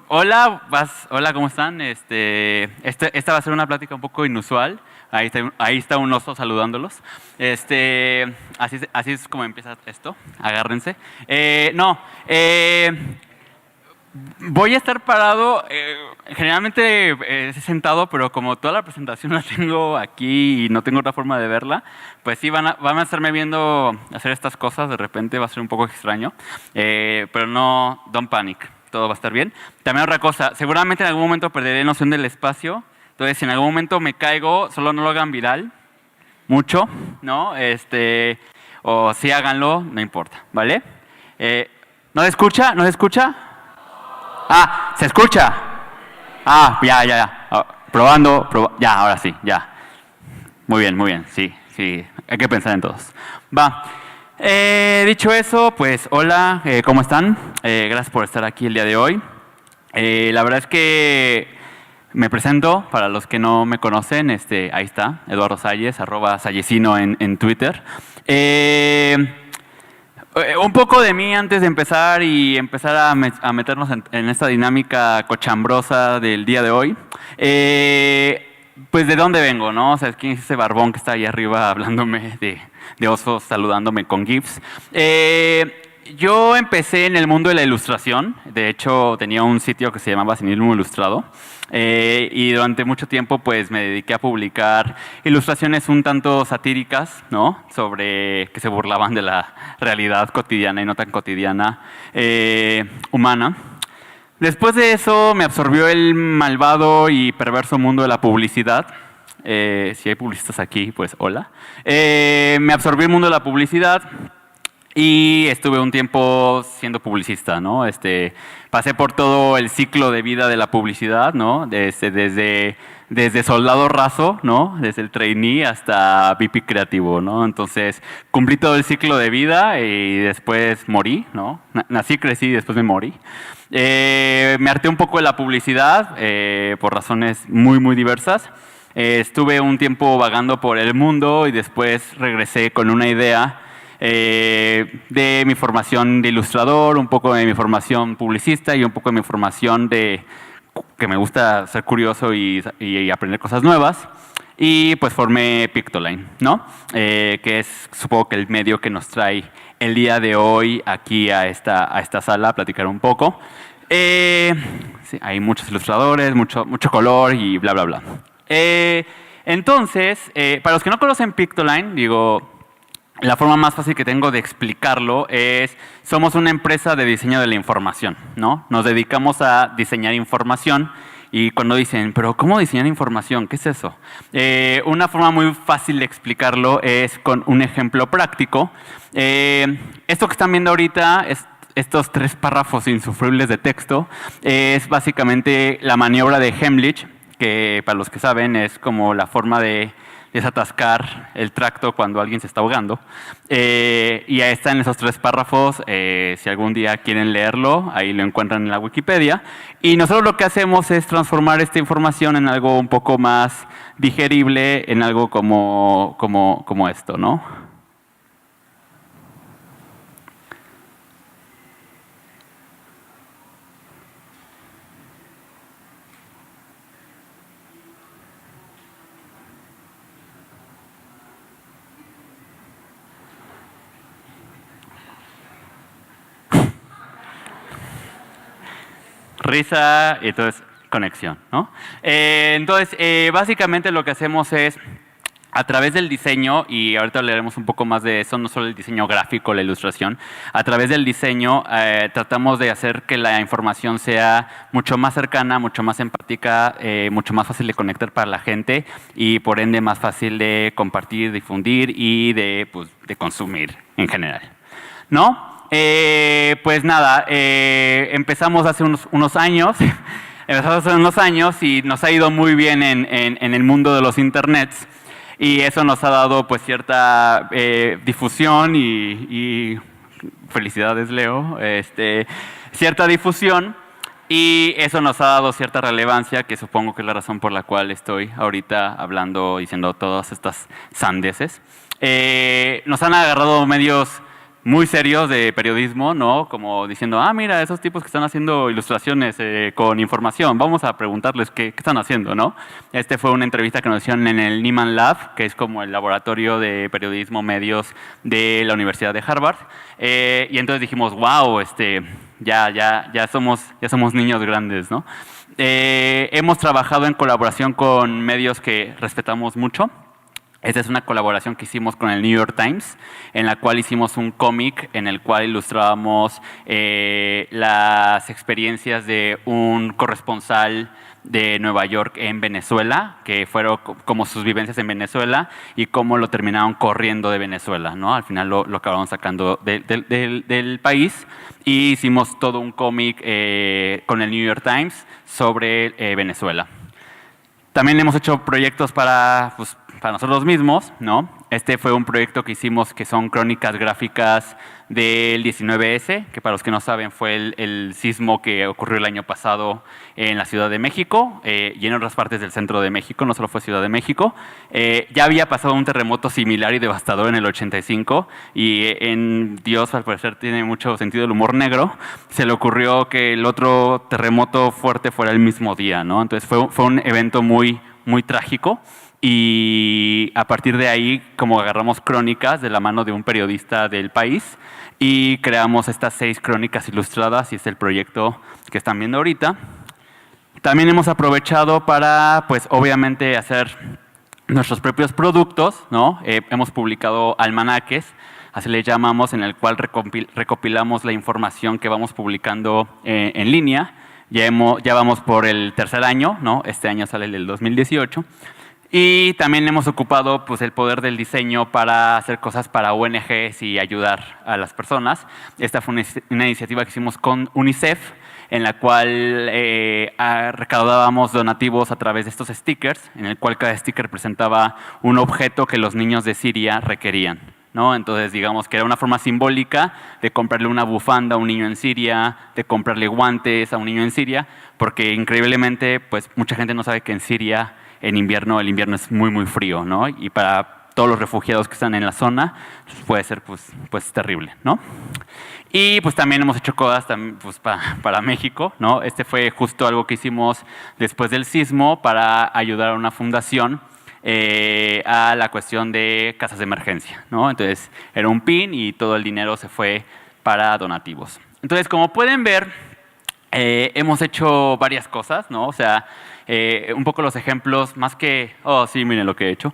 Hola, ¿cómo están? Esta va a ser una plática un poco inusual. Ahí está un oso saludándolos. Así es como empieza esto. Agárrense. No, voy a estar parado. Generalmente sentado, pero como toda la presentación la tengo aquí y no tengo otra forma de verla, pues sí van a estarme viendo hacer estas cosas. De repente va a ser un poco extraño, pero no, don't panic. Todo va a estar bien. También otra cosa, seguramente en algún momento perderé noción del espacio. Entonces, si en algún momento me caigo, solo no lo hagan viral mucho, ¿no? O sí háganlo, no importa, ¿vale? ¿No se escucha? ¿No se escucha? Ah, ¿se escucha? Ah, ya. Probando, ya, ahora sí, ya. Muy bien, sí, hay que pensar en todos. Va. Dicho eso, pues hola, ¿cómo están? Gracias por estar aquí el día de hoy. La verdad es que me presento, para los que no me conocen, ahí está, Eduardo Salles, @sallecino en Twitter. Un poco de mí antes de empezar y empezar a meternos en esta dinámica cochambrosa del día de hoy. Pues de dónde vengo, ¿no? O sea, ¿quién es ese barbón que está ahí arriba hablándome de osos, saludándome con GIFs? Yo empecé en el mundo de la ilustración. De hecho, tenía un sitio que se llamaba Cinismo Ilustrado. Y durante mucho tiempo pues me dediqué a publicar ilustraciones un tanto satíricas, ¿no? Sobre que se burlaban de la realidad cotidiana y no tan cotidiana humana. Después de eso me absorbió el malvado y perverso mundo de la publicidad. Si hay publicistas aquí, pues hola. Me absorbió el mundo de la publicidad y estuve un tiempo siendo publicista, ¿no? Pasé por todo el ciclo de vida de la publicidad, ¿no? Desde soldado raso, ¿no? Desde el trainee hasta VP creativo, ¿no? Entonces, cumplí todo el ciclo de vida y después morí, ¿no? Nací, crecí y después me morí. Me harté un poco de la publicidad por razones muy diversas. Estuve un tiempo vagando por el mundo y después regresé con una idea de mi formación de ilustrador, un poco de mi formación publicista y un poco de mi formación de que me gusta ser curioso y aprender cosas nuevas. Y pues formé Pictoline, ¿no? Que es supongo que el medio que nos trae el día de hoy aquí a esta sala a platicar un poco. Sí, hay muchos ilustradores, mucho color y bla. Entonces, para los que no conocen Pictoline, digo, la forma más fácil que tengo de explicarlo es, somos una empresa de diseño de la información, ¿no? Nos dedicamos a diseñar información y cuando dicen, ¿pero cómo diseñar información? ¿Qué es eso? Una forma muy fácil de explicarlo es con un ejemplo práctico. Esto que están viendo ahorita, estos 3 párrafos insufribles de texto, es básicamente la maniobra de Heimlich, que para los que saben es como la forma de desatascar el tracto cuando alguien se está ahogando. Y ahí están esos 3 párrafos. Si algún día quieren leerlo, ahí lo encuentran en la Wikipedia. Y nosotros lo que hacemos es transformar esta información en algo un poco más digerible, en algo como esto, ¿no? Risa y entonces conexión, ¿no? Básicamente lo que hacemos es, a través del diseño, y ahorita hablaremos un poco más de eso, no solo el diseño gráfico, la ilustración, a través del diseño tratamos de hacer que la información sea mucho más cercana, mucho más empática, mucho más fácil de conectar para la gente y por ende más fácil de compartir, difundir y de consumir en general, ¿no? Pues nada, empezamos hace unos años, y nos ha ido muy bien en el mundo de los internets y eso nos ha dado pues cierta difusión y felicidades Leo, cierta difusión y eso nos ha dado cierta relevancia que supongo que es la razón por la cual estoy ahorita hablando y diciendo todas estas sandeces. Nos han agarrado medios muy serios de periodismo, ¿no? Como diciendo, ah, mira, esos tipos que están haciendo ilustraciones con información, vamos a preguntarles qué están haciendo, ¿no? Este fue una entrevista que nos hicieron en el Nieman Lab, que es como el laboratorio de periodismo medios de la Universidad de Harvard. Y entonces dijimos, wow, ya somos niños grandes, ¿no? Hemos trabajado en colaboración con medios que respetamos mucho. Esta es una colaboración que hicimos con el New York Times, en la cual hicimos un cómic en el cual ilustrábamos las experiencias de un corresponsal de Nueva York en Venezuela, que fueron como sus vivencias en Venezuela y cómo lo terminaron corriendo de Venezuela, ¿no? Al final lo acabaron sacando del país y hicimos todo un cómic con el New York Times sobre Venezuela. También hemos hecho proyectos para nosotros mismos, ¿no? Este fue un proyecto que hicimos que son crónicas gráficas del 19S, que para los que no saben fue el sismo que ocurrió el año pasado en la Ciudad de México y en otras partes del centro de México, no solo fue Ciudad de México. Ya había pasado un terremoto similar y devastador en el 85 y en Dios, al parecer, tiene mucho sentido del humor negro, se le ocurrió que el otro terremoto fuerte fuera el mismo día, ¿no? Entonces fue un evento muy trágico. Y a partir de ahí, como agarramos crónicas de la mano de un periodista del país y creamos estas 6 crónicas ilustradas y es el proyecto que están viendo ahorita. También hemos aprovechado para, pues obviamente, hacer nuestros propios productos, ¿no? Hemos publicado almanaques, así le llamamos, en el cual recopilamos la información que vamos publicando en línea. Ya vamos por el 3er año, ¿no? Este año sale el del 2018. Y también hemos ocupado pues, el poder del diseño para hacer cosas para ONGs y ayudar a las personas. Esta fue una iniciativa que hicimos con UNICEF, en la cual recaudábamos donativos a través de estos stickers, en el cual cada sticker presentaba un objeto que los niños de Siria requerían, ¿no? Entonces, digamos que era una forma simbólica de comprarle una bufanda a un niño en Siria, de comprarle guantes a un niño en Siria, porque increíblemente pues, mucha gente no sabe que en Siria en invierno, el invierno es muy frío, ¿no? Y para todos los refugiados que están en la zona, pues puede ser pues terrible, ¿no? Y pues también hemos hecho cosas pues, para México, ¿no? Este fue justo algo que hicimos después del sismo para ayudar a una fundación a la cuestión de casas de emergencia, ¿no? Entonces era un pin y todo el dinero se fue para donativos. Entonces, como pueden ver, hemos hecho varias cosas, ¿no? O sea, un poco los ejemplos, más que, oh sí, miren lo que he hecho,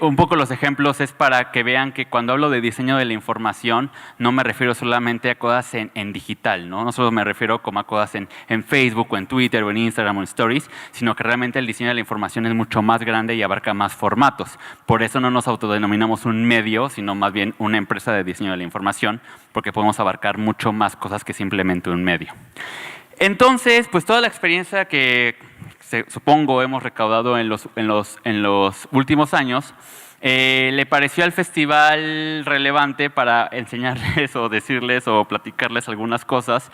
un poco los ejemplos es para que vean que cuando hablo de diseño de la información no me refiero solamente a cosas en digital, ¿no? No solo me refiero como a cosas en Facebook o en Twitter o en Instagram o en Stories, sino que realmente el diseño de la información es mucho más grande y abarca más formatos. Por eso no nos autodenominamos un medio, sino más bien una empresa de diseño de la información, porque podemos abarcar mucho más cosas que simplemente un medio. Entonces, pues toda la experiencia que supongo hemos recaudado en los últimos años, le pareció al festival relevante para enseñarles o decirles o platicarles algunas cosas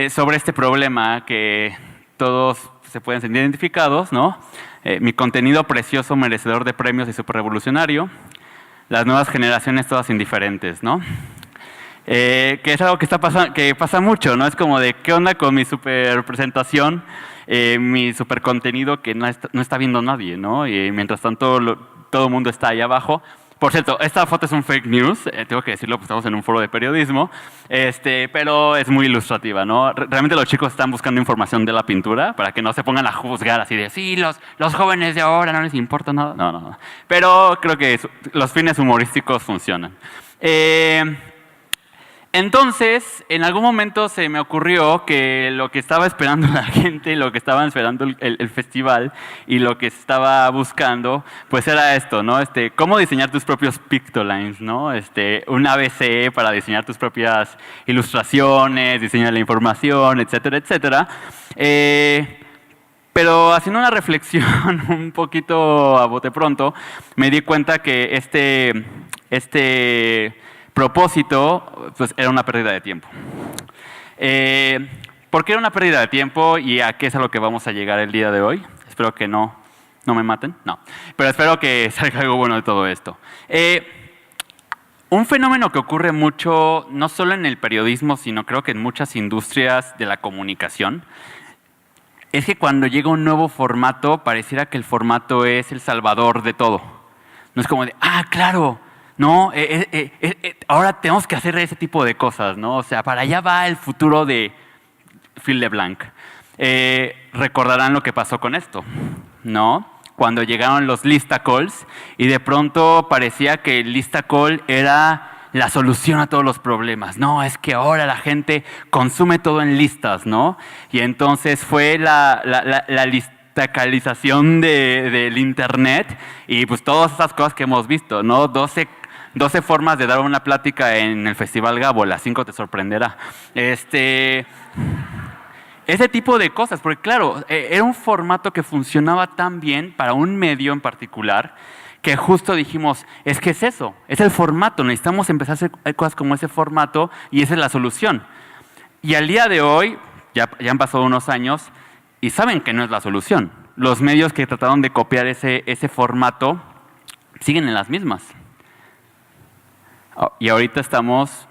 sobre este problema que todos se pueden sentir identificados, ¿no? Mi contenido precioso, merecedor de premios y superrevolucionario, las nuevas generaciones todas indiferentes, ¿no? Que es algo que pasa mucho, ¿no? Es como de, ¿qué onda con mi super presentación, mi super contenido que no está viendo nadie, ¿no? Y mientras tanto todo el mundo está ahí abajo. Por cierto, esta foto es un fake news, tengo que decirlo, pues estamos en un foro de periodismo, pero es muy ilustrativa, ¿no? Realmente los chicos están buscando información de la pintura para que no se pongan a juzgar así de, sí, los jóvenes de ahora no les importa nada. No. Pero creo que los fines humorísticos funcionan. Entonces, en algún momento se me ocurrió que lo que estaba esperando la gente, lo que estaba esperando el festival y lo que estaba buscando, pues era esto, ¿no? Cómo diseñar tus propios pictolines, ¿no? Un ABC para diseñar tus propias ilustraciones, diseño de la información, etcétera, etcétera. Pero haciendo una reflexión un poquito a bote pronto, me di cuenta que este propósito pues, era una pérdida de tiempo. ¿Por qué era una pérdida de tiempo y a qué es a lo que vamos a llegar el día de hoy? Espero que no me maten, no. Pero espero que salga algo bueno de todo esto. Un fenómeno que ocurre mucho, no solo en el periodismo, sino creo que en muchas industrias de la comunicación, es que cuando llega un nuevo formato, pareciera que el formato es el salvador de todo. No es como de, claro, no, ahora tenemos que hacer ese tipo de cosas, ¿no? O sea, para allá va el futuro de Phil LeBlanc. Recordarán lo que pasó con esto, ¿no? Cuando llegaron los Listacalls y de pronto parecía que el Listacall era la solución a todos los problemas. No, es que ahora la gente consume todo en listas, ¿no? Y entonces fue la listacalización del Internet y pues todas esas cosas que hemos visto, ¿no? 12 formas de dar una plática en el Festival Gabo, las 5 te sorprenderá. Ese tipo de cosas, porque claro, era un formato que funcionaba tan bien para un medio en particular que justo dijimos, es que es eso, es el formato, necesitamos empezar a hacer cosas como ese formato y esa es la solución. Y al día de hoy, ya han pasado unos años y saben que no es la solución. Los medios que trataron de copiar ese formato siguen en las mismas. Y ahorita estamos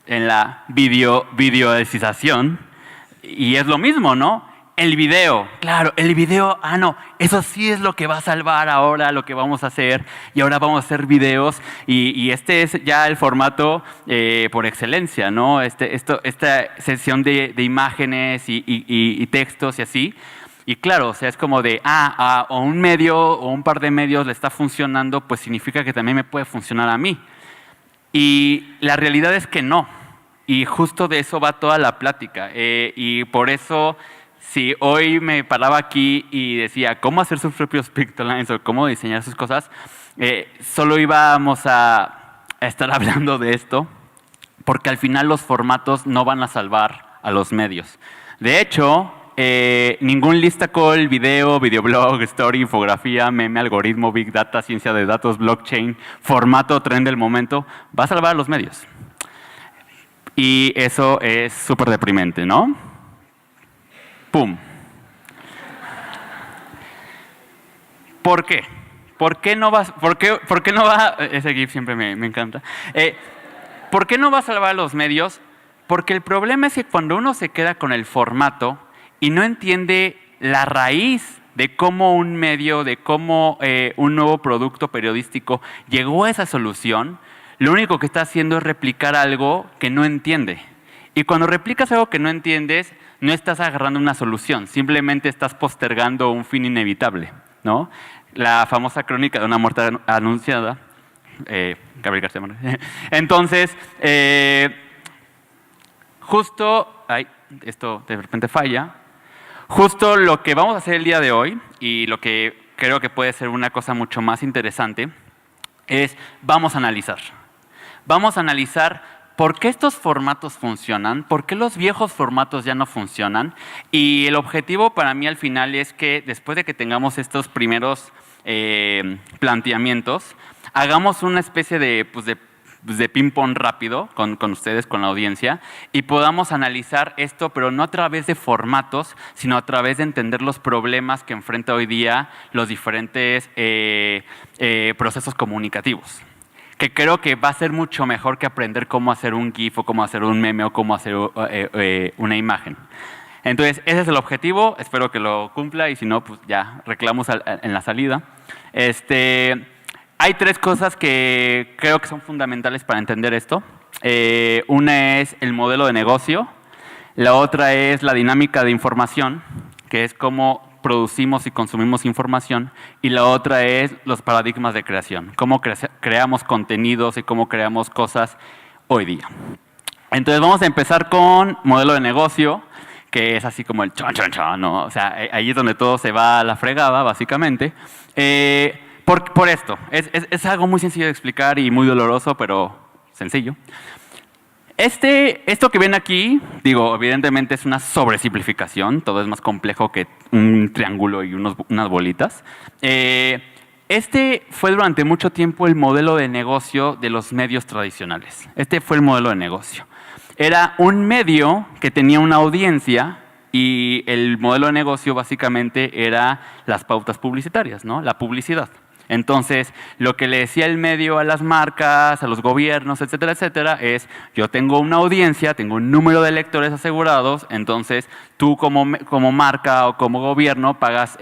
en la videoización y es lo mismo, ¿no? El video, claro, el video, no, eso sí es lo que va a salvar ahora lo que vamos a hacer y ahora vamos a hacer videos y este es ya el formato por excelencia, ¿no? Esta sesión de imágenes y textos y así. Y claro, o sea, es como de, o un medio o un par de medios le está funcionando, pues significa que también me puede funcionar a mí. Y la realidad es que no. Y justo de eso va toda la plática. Y por eso, si hoy me paraba aquí y decía cómo hacer sus propios pictolines o cómo diseñar sus cosas, solo íbamos a estar hablando de esto, porque al final los formatos no van a salvar a los medios. De hecho, ningún listacall, videoblog, story, infografía, meme, algoritmo, big data, ciencia de datos, blockchain, formato, trend del momento, va a salvar a los medios. Y eso es súper deprimente, ¿no? ¡Pum! ¿Por qué? ¿Por qué no va? Ese GIF siempre me encanta. ¿Por qué no va a salvar a los medios? Porque el problema es que cuando uno se queda con el formato y no entiende la raíz de cómo un medio, de cómo un nuevo producto periodístico llegó a esa solución, lo único que está haciendo es replicar algo que no entiende. Y cuando replicas algo que no entiendes, no estás agarrando una solución, simplemente estás postergando un fin inevitable, ¿no? La famosa crónica de una muerte anunciada, Gabriel García Márquez. Entonces, justo, esto de repente falla, justo lo que vamos a hacer el día de hoy y lo que creo que puede ser una cosa mucho más interesante es, vamos a analizar. Vamos a analizar por qué estos formatos funcionan, por qué los viejos formatos ya no funcionan. Y el objetivo para mí al final es que después de que tengamos estos primeros planteamientos, hagamos una especie de ping-pong rápido con ustedes, con la audiencia, y podamos analizar esto, pero no a través de formatos, sino a través de entender los problemas que enfrenta hoy día los diferentes procesos comunicativos. Que creo que va a ser mucho mejor que aprender cómo hacer un GIF o cómo hacer un meme o cómo hacer una imagen. Entonces, ese es el objetivo, espero que lo cumpla y si no, pues ya reclamos en la salida. Hay 3 cosas que creo que son fundamentales para entender esto. Una es el modelo de negocio, la otra es la dinámica de información, que es cómo producimos y consumimos información, y la otra es los paradigmas de creación, cómo creamos contenidos y cómo creamos cosas hoy día. Entonces vamos a empezar con modelo de negocio, que es así como el chon, chon, chon, ¿no? O sea, ahí es donde todo se va a la fregada, básicamente. Por esto, es algo muy sencillo de explicar y muy doloroso, pero sencillo. Esto que ven aquí, digo, evidentemente es una sobresimplificación, todo es más complejo que un triángulo y unas bolitas. Fue durante mucho tiempo el modelo de negocio de los medios tradicionales. Este fue el modelo de negocio. Era un medio que tenía una audiencia y el modelo de negocio básicamente era las pautas publicitarias, ¿no? La publicidad. Entonces, lo que le decía el medio a las marcas, a los gobiernos, etcétera, etcétera, es yo tengo una audiencia, tengo un número de lectores asegurados, entonces tú como marca o como gobierno pagas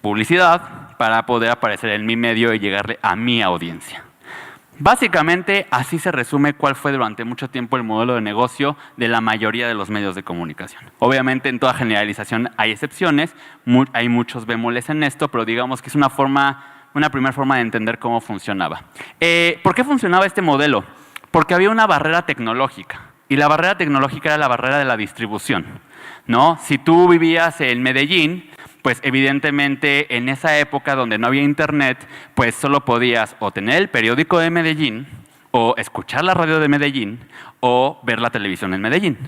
publicidad para poder aparecer en mi medio y llegarle a mi audiencia. Básicamente, así se resume cuál fue durante mucho tiempo el modelo de negocio de la mayoría de los medios de comunicación. Obviamente, en toda generalización hay excepciones, hay muchos bémoles en esto, pero digamos que es una primera forma de entender cómo funcionaba. ¿Por qué funcionaba este modelo? Porque había una barrera tecnológica, y la barrera tecnológica era la barrera de la distribución, ¿no? Si tú vivías en Medellín, pues evidentemente en esa época donde no había internet, pues solo podías o tener el periódico de Medellín, o escuchar la radio de Medellín, o ver la televisión en Medellín.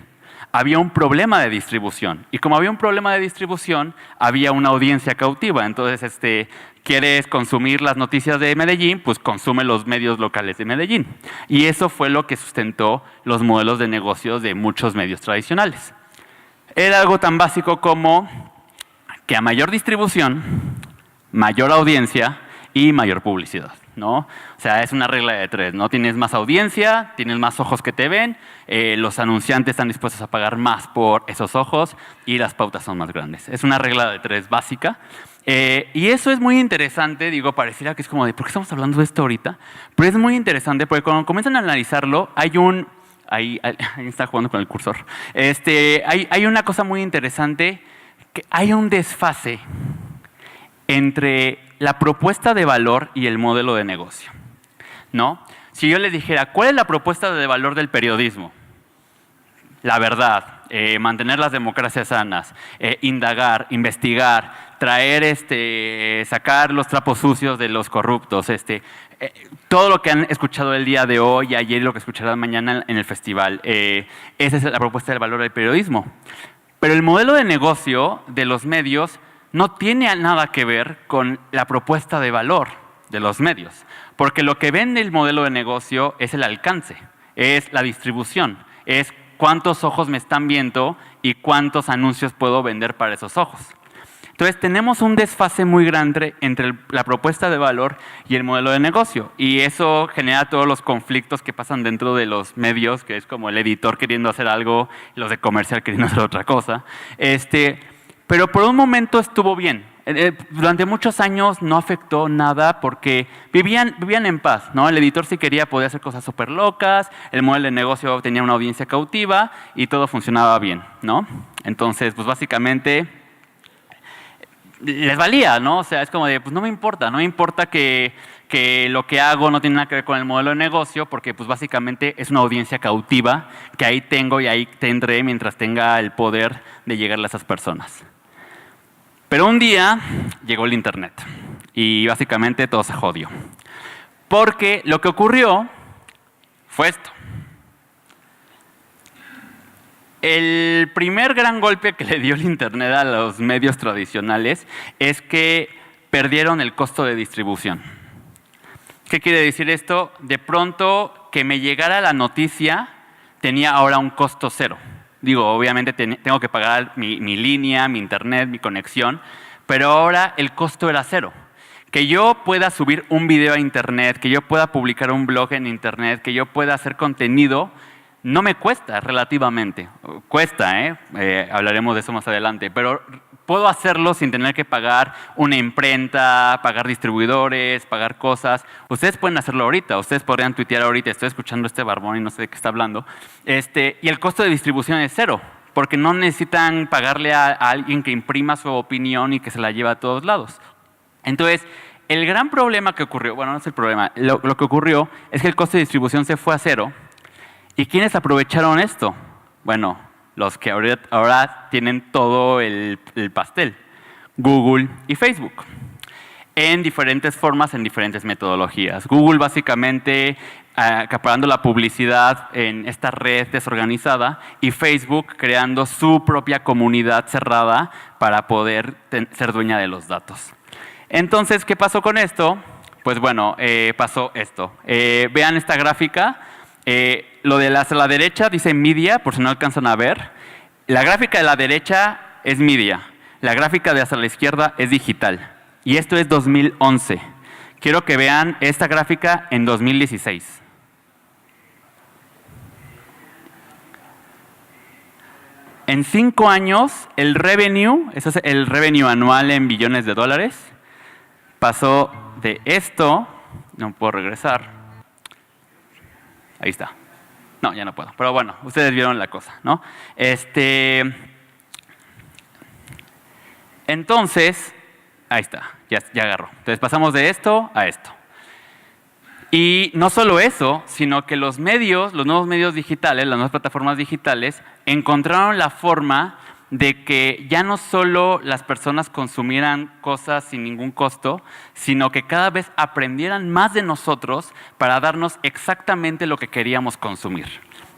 Había un problema de distribución, y como había un problema de distribución, había una audiencia cautiva. Entonces, ¿quieres consumir las noticias de Medellín? Pues consume los medios locales de Medellín. Y eso fue lo que sustentó los modelos de negocios de muchos medios tradicionales. Era algo tan básico como que a mayor distribución, mayor audiencia y mayor publicidad, ¿no? O sea, es una regla de tres, ¿no? Tienes más audiencia, tienes más ojos que te ven, los anunciantes están dispuestos a pagar más por esos ojos y las pautas son más grandes. Es una regla de tres básica. Y eso es muy interesante, digo, pareciera que es como de, ¿por qué estamos hablando de esto ahorita? Pero es muy interesante porque cuando comienzan a analizarlo, ahí está jugando con el cursor, hay una cosa muy interesante, que hay un desfase entre la propuesta de valor y el modelo de negocio, ¿no? Si yo les dijera, ¿cuál es la propuesta de valor del periodismo? La verdad, mantener las democracias sanas, indagar, investigar, traer, sacar los trapos sucios de los corruptos, todo lo que han escuchado el día de hoy y ayer y lo que escucharán mañana en el festival. Esa es la propuesta del valor del periodismo. Pero el modelo de negocio de los medios no tiene nada que ver con la propuesta de valor de los medios, porque lo que vende el modelo de negocio es el alcance, es la distribución, es cuántos ojos me están viendo y cuántos anuncios puedo vender para esos ojos. Entonces tenemos un desfase muy grande entre la propuesta de valor y el modelo de negocio, y eso genera todos los conflictos que pasan dentro de los medios, que es como el editor queriendo hacer algo, los de comercial queriendo hacer otra cosa. Pero por un momento estuvo bien. Durante muchos años no afectó nada porque vivían en paz, ¿no? El editor si quería podía hacer cosas súper locas, el modelo de negocio tenía una audiencia cautiva y todo funcionaba bien, ¿no? Entonces, pues básicamente les valía, ¿no? O sea, es como de, pues no me importa que lo que hago no tiene nada que ver con el modelo de negocio, porque pues básicamente es una audiencia cautiva que ahí tengo y ahí tendré mientras tenga el poder de llegarle a esas personas. Pero un día llegó el internet y básicamente todo se jodió. Porque lo que ocurrió fue esto. El primer gran golpe que le dio el internet a los medios tradicionales es que perdieron el costo de distribución. ¿Qué quiere decir esto? De pronto que me llegara la noticia tenía ahora un costo cero. Digo, obviamente tengo que pagar mi línea, mi internet, mi conexión, pero ahora el costo era cero. Que yo pueda subir un video a internet, que yo pueda publicar un blog en internet, que yo pueda hacer contenido, no me cuesta relativamente. Cuesta, hablaremos de eso más adelante, pero puedo hacerlo sin tener que pagar una imprenta, pagar distribuidores, pagar cosas. Ustedes pueden hacerlo ahorita, ustedes podrían tuitear ahorita, estoy escuchando este barbón y no sé de qué está hablando, y el costo de distribución es cero, porque no necesitan pagarle a alguien que imprima su opinión y que se la lleve a todos lados. Entonces, el gran problema que ocurrió, bueno, no es el problema, lo que ocurrió es que el costo de distribución se fue a cero. ¿Y quiénes aprovecharon esto? Bueno, los que ahora tienen todo el pastel, Google y Facebook, en diferentes formas, en diferentes metodologías. Google básicamente acaparando la publicidad en esta red desorganizada y Facebook creando su propia comunidad cerrada para poder ser dueña de los datos. Entonces, ¿qué pasó con esto? Pues bueno, pasó esto. Vean esta gráfica. Lo de hacia la derecha dice media, por si no alcanzan a ver. La gráfica de la derecha es media. La gráfica de hacia la izquierda es digital. Y esto es 2011. quiero que vean esta gráfica en 2016. En 5 años, el revenue, eso es el revenue anual en billones de dólares, pasó de esto, no puedo regresar, ahí está, no, ya no puedo, pero bueno, ustedes vieron la cosa, ¿no? Entonces, ahí está, ya agarró. Entonces pasamos de esto a esto. Y no solo eso, sino que los nuevos medios digitales, las nuevas plataformas digitales, encontraron la forma de que ya no solo las personas consumieran cosas sin ningún costo, sino que cada vez aprendieran más de nosotros para darnos exactamente lo que queríamos consumir,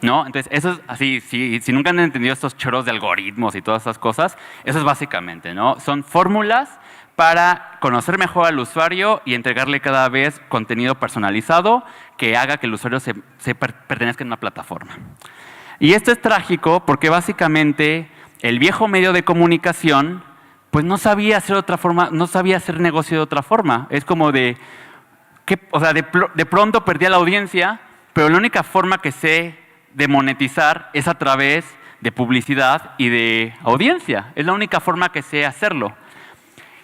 ¿no? Entonces, eso es así, si nunca han entendido estos choros de algoritmos y todas esas cosas, eso es básicamente, ¿no? Son fórmulas para conocer mejor al usuario y entregarle cada vez contenido personalizado que haga que el usuario se pertenezca a una plataforma. Y esto es trágico porque básicamente el viejo medio de comunicación pues no sabía hacer otra forma, no sabía hacer negocio de otra forma. Es como de pronto perdía la audiencia, pero la única forma que sé de monetizar es a través de publicidad y de audiencia. Es la única forma que sé hacerlo.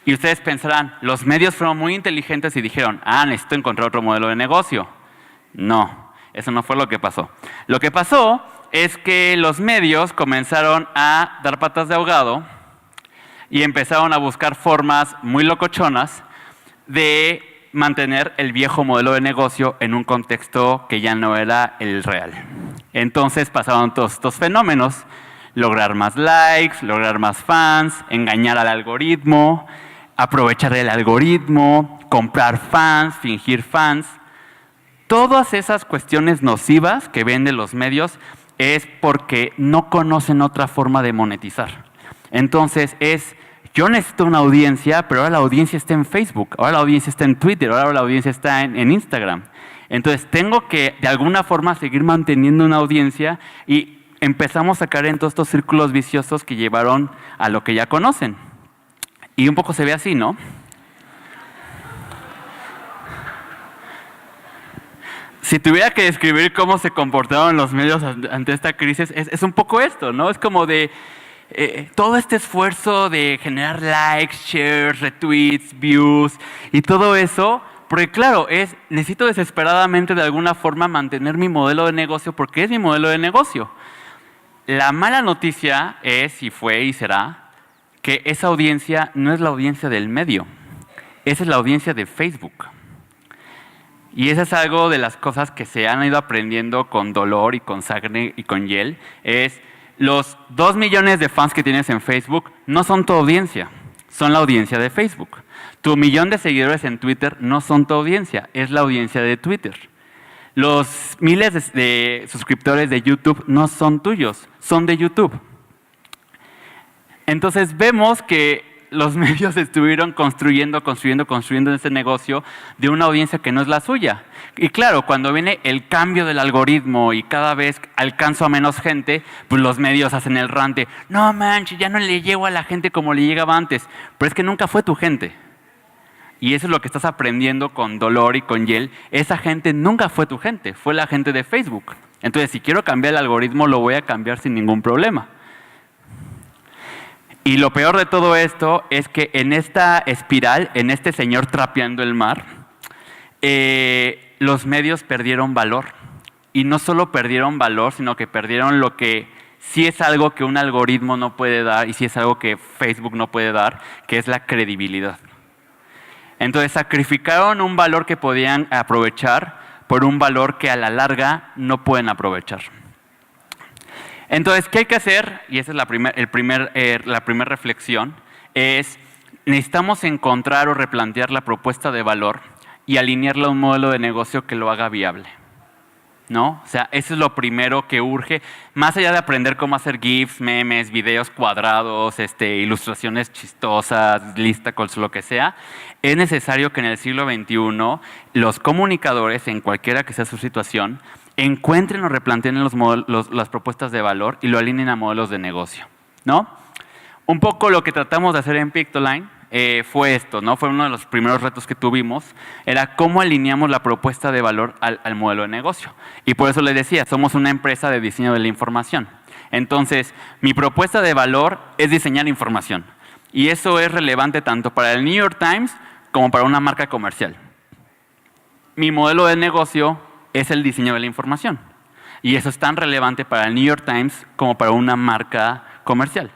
Y ustedes pensarán, los medios fueron muy inteligentes y dijeron, necesito encontrar otro modelo de negocio. No, eso no fue lo que pasó. Lo que pasó es que los medios comenzaron a dar patas de ahogado y empezaron a buscar formas muy locochonas de mantener el viejo modelo de negocio en un contexto que ya no era el real. Entonces pasaron todos estos fenómenos, lograr más likes, lograr más fans, engañar al algoritmo, aprovechar el algoritmo, comprar fans, fingir fans. Todas esas cuestiones nocivas que ven de los medios es porque no conocen otra forma de monetizar. Entonces yo necesito una audiencia, pero ahora la audiencia está en Facebook, ahora la audiencia está en Twitter, ahora la audiencia está en Instagram. Entonces tengo que de alguna forma seguir manteniendo una audiencia y empezamos a caer en todos estos círculos viciosos que llevaron a lo que ya conocen. Y un poco se ve así, ¿no? Si tuviera que describir cómo se comportaron los medios ante esta crisis, es un poco esto, ¿no? Es como de todo este esfuerzo de generar likes, shares, retweets, views y todo eso, porque claro, necesito desesperadamente de alguna forma mantener mi modelo de negocio porque es mi modelo de negocio. La mala noticia es, y fue y será, que esa audiencia no es la audiencia del medio, esa es la audiencia de Facebook. Y esa es algo de las cosas que se han ido aprendiendo con dolor y con sangre y con hiel, es los 2 millones de fans que tienes en Facebook no son tu audiencia, son la audiencia de Facebook. Tu 1 millón de seguidores en Twitter no son tu audiencia, es la audiencia de Twitter. Los miles de suscriptores de YouTube no son tuyos, son de YouTube. Entonces vemos que los medios estuvieron construyendo ese negocio de una audiencia que no es la suya. Y claro, cuando viene el cambio del algoritmo y cada vez alcanzo a menos gente, pues los medios hacen el rant de, no manches, ya no le llego a la gente como le llegaba antes. Pero es que nunca fue tu gente. Y eso es lo que estás aprendiendo con dolor y con hiel. Esa gente nunca fue tu gente, fue la gente de Facebook. Entonces, si quiero cambiar el algoritmo, lo voy a cambiar sin ningún problema. Y lo peor de todo esto es que en esta espiral, en este señor trapeando el mar, los medios perdieron valor. Y no solo perdieron valor, sino que perdieron lo que sí es algo que un algoritmo no puede dar y sí es algo que Facebook no puede dar, que es la credibilidad. Entonces sacrificaron un valor que podían aprovechar por un valor que a la larga no pueden aprovechar. Entonces, ¿qué hay que hacer? Y esa es la primera reflexión, es necesitamos encontrar o replantear la propuesta de valor y alinearla a un modelo de negocio que lo haga viable, ¿no? O sea, eso es lo primero que urge, más allá de aprender cómo hacer GIFs, memes, videos cuadrados, ilustraciones chistosas, listicles, lo que sea, es necesario que en el siglo XXI los comunicadores, en cualquiera que sea su situación, encuentren o replanteen las propuestas de valor y lo alineen a modelos de negocio, ¿no? Un poco lo que tratamos de hacer en Pictoline fue esto, ¿no? Fue uno de los primeros retos que tuvimos, era cómo alineamos la propuesta de valor al modelo de negocio. Y por eso les decía, somos una empresa de diseño de la información. Entonces, mi propuesta de valor es diseñar información. Y eso es relevante tanto para el New York Times como para una marca comercial. Mi modelo de negocio es el diseño de la información. Y eso es tan relevante para el New York Times como para una marca comercial.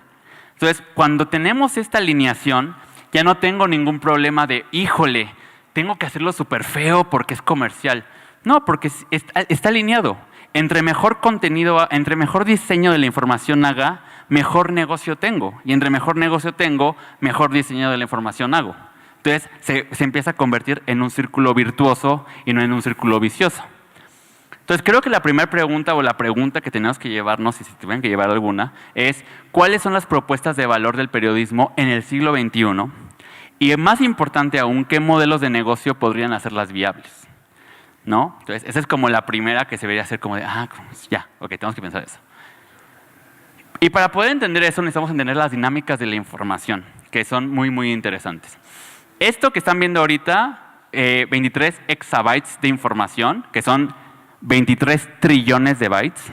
Entonces, cuando tenemos esta alineación, ya no tengo ningún problema de, híjole, tengo que hacerlo súper feo porque es comercial. No, porque está alineado. Entre mejor contenido, entre mejor diseño de la información haga, mejor negocio tengo. Y entre mejor negocio tengo, mejor diseño de la información hago. Entonces, se empieza a convertir en un círculo virtuoso y no en un círculo vicioso. Entonces, creo que la primera pregunta o la pregunta que tenemos que llevarnos, y si tuvieran que llevar alguna, es ¿cuáles son las propuestas de valor del periodismo en el siglo XXI? Y más importante aún, ¿qué modelos de negocio podrían hacerlas viables? ¿No? Entonces, esa es como la primera que se debería hacer como de, ya, ok, tenemos que pensar eso. Y para poder entender eso, necesitamos entender las dinámicas de la información, que son muy, muy interesantes. Esto que están viendo ahorita, 23 exabytes de información, que son 23 trillones de bytes,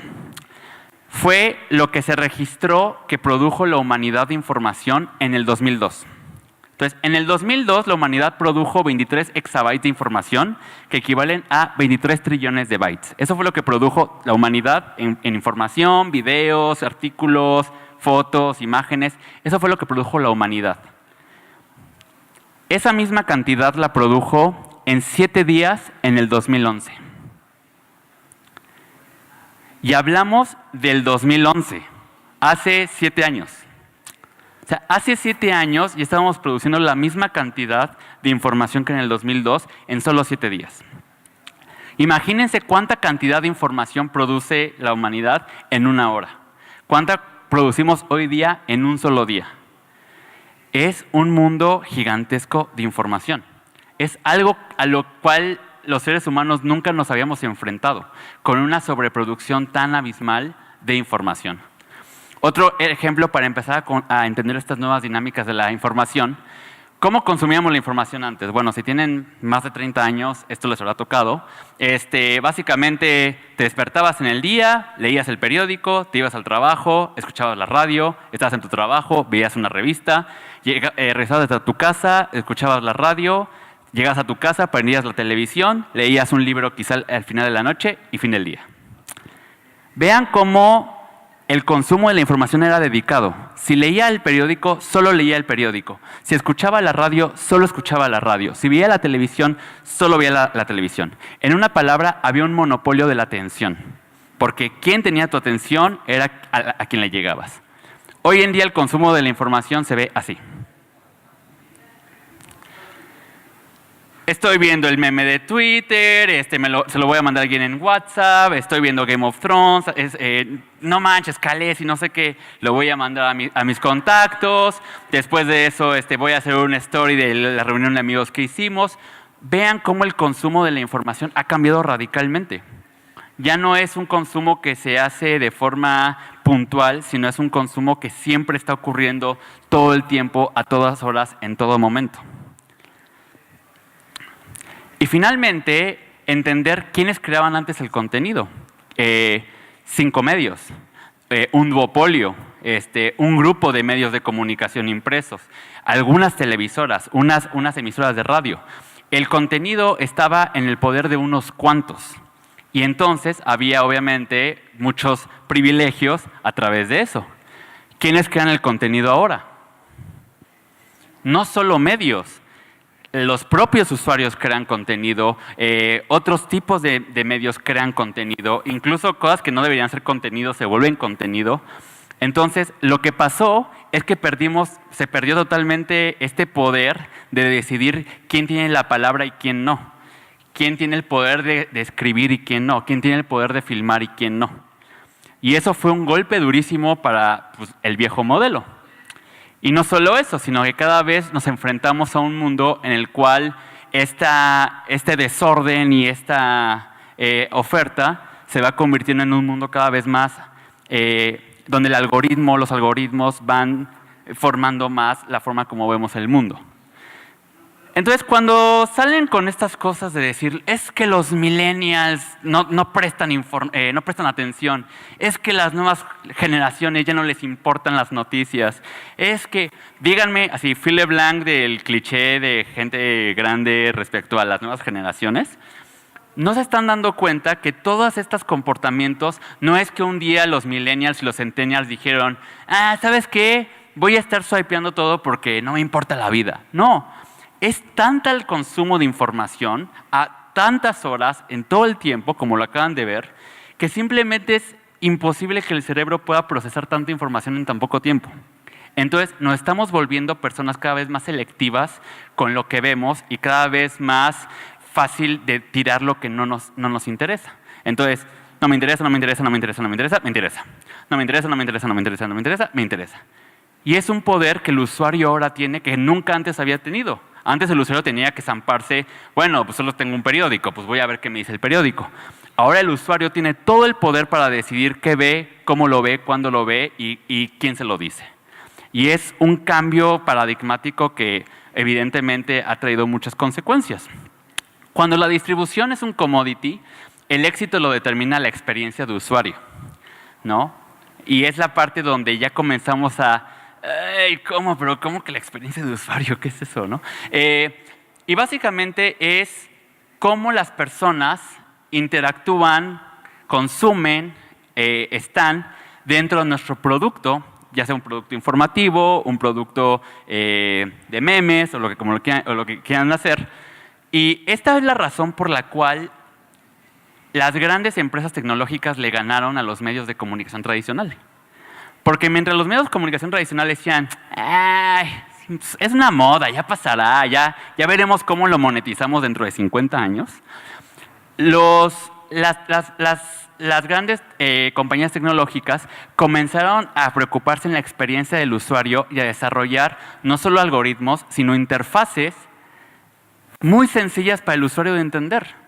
fue lo que se registró que produjo la humanidad de información en el 2002. Entonces, en el 2002 la humanidad produjo 23 exabytes de información que equivalen a 23 trillones de bytes. Eso fue lo que produjo la humanidad en información, videos, artículos, fotos, imágenes. Eso fue lo que produjo la humanidad. Esa misma cantidad la produjo en 7 días en el 2011. Y hablamos del 2011, hace 7 años. O sea, hace 7 años ya estábamos produciendo la misma cantidad de información que en el 2002 en solo 7 días. Imagínense cuánta cantidad de información produce la humanidad en una hora. ¿Cuánta producimos hoy día en un solo día? Es un mundo gigantesco de información. Es algo a lo cual los seres humanos nunca nos habíamos enfrentado, con una sobreproducción tan abismal de información. Otro ejemplo para empezar a entender estas nuevas dinámicas de la información. ¿Cómo consumíamos la información antes? Bueno, si tienen más de 30 años, esto les habrá tocado. Básicamente te despertabas en el día, leías el periódico, te ibas al trabajo, escuchabas la radio, estabas en tu trabajo, veías una revista, regresabas a tu casa, escuchabas la radio, llegabas a tu casa, prendías la televisión, leías un libro quizá al final de la noche y fin del día. Vean cómo el consumo de la información era dedicado. Si leía el periódico, solo leía el periódico. Si escuchaba la radio, solo escuchaba la radio. Si veía la televisión, solo veía la televisión. En una palabra, había un monopolio de la atención. Porque quien tenía tu atención era a quien le llegabas. Hoy en día el consumo de la información se ve así. Estoy viendo el meme de Twitter, se lo voy a mandar a alguien en WhatsApp, estoy viendo Game of Thrones, no manches, Khaleesi y no sé qué, lo voy a mandar a mis contactos. Después de eso voy a hacer una story de la reunión de amigos que hicimos. Vean cómo el consumo de la información ha cambiado radicalmente. Ya no es un consumo que se hace de forma puntual, sino es un consumo que siempre está ocurriendo todo el tiempo, a todas horas, en todo momento. Y finalmente, entender quiénes creaban antes el contenido. 5 medios, un duopolio, un grupo de medios de comunicación impresos, algunas televisoras, unas emisoras de radio. El contenido estaba en el poder de unos cuantos. Y entonces había obviamente muchos privilegios a través de eso. ¿Quiénes crean el contenido ahora? No solo medios. Los propios usuarios crean contenido, otros tipos de medios crean contenido, incluso cosas que no deberían ser contenido se vuelven contenido. Entonces, lo que pasó es que se perdió totalmente este poder de decidir quién tiene la palabra y quién no. Quién tiene el poder de escribir y quién no. Quién tiene el poder de filmar y quién no. Y eso fue un golpe durísimo para el viejo modelo. Y no solo eso, sino que cada vez nos enfrentamos a un mundo en el cual este desorden y esta oferta se va convirtiendo en un mundo cada vez más donde los algoritmos van formando más la forma como vemos el mundo. Entonces, cuando salen con estas cosas de decir, es que los millennials no prestan atención, es que las nuevas generaciones ya no les importan las noticias, es que, díganme, así, Phil Blanc del cliché de gente grande respecto a las nuevas generaciones, no se están dando cuenta que todos estos comportamientos no es que un día los millennials y los centennials dijeron, ¿sabes qué? Voy a estar swipeando todo porque no me importa la vida. No. Es tanta el consumo de información a tantas horas en todo el tiempo, como lo acaban de ver, que simplemente es imposible que el cerebro pueda procesar tanta información en tan poco tiempo. Entonces, nos estamos volviendo personas cada vez más selectivas con lo que vemos y cada vez más fácil de tirar lo que no nos interesa. Entonces, no me interesa, no me interesa, no me interesa, no me interesa, me interesa. No me interesa, no me interesa, no me interesa, no me interesa, me interesa. Y es un poder que el usuario ahora tiene que nunca antes había tenido. Antes el usuario tenía que zamparse, bueno, pues solo tengo un periódico, pues voy a ver qué me dice el periódico. Ahora el usuario tiene todo el poder para decidir qué ve, cómo lo ve, cuándo lo ve y quién se lo dice. Y es un cambio paradigmático que evidentemente ha traído muchas consecuencias. Cuando la distribución es un commodity, el éxito lo determina la experiencia de usuario, ¿no? Y es la parte donde ya comenzamos a ¿cómo? Pero ¿cómo que la experiencia de usuario? ¿Qué es eso, no? Y básicamente es cómo las personas interactúan, consumen, están dentro de nuestro producto, ya sea un producto informativo, un producto de memes o lo que quieran hacer. Y esta es la razón por la cual las grandes empresas tecnológicas le ganaron a los medios de comunicación tradicionales. Porque mientras los medios de comunicación tradicionales decían, es una moda, ya pasará, ya veremos cómo lo monetizamos dentro de 50 años, las grandes compañías tecnológicas comenzaron a preocuparse en la experiencia del usuario y a desarrollar no solo algoritmos, sino interfaces muy sencillas para el usuario de entender.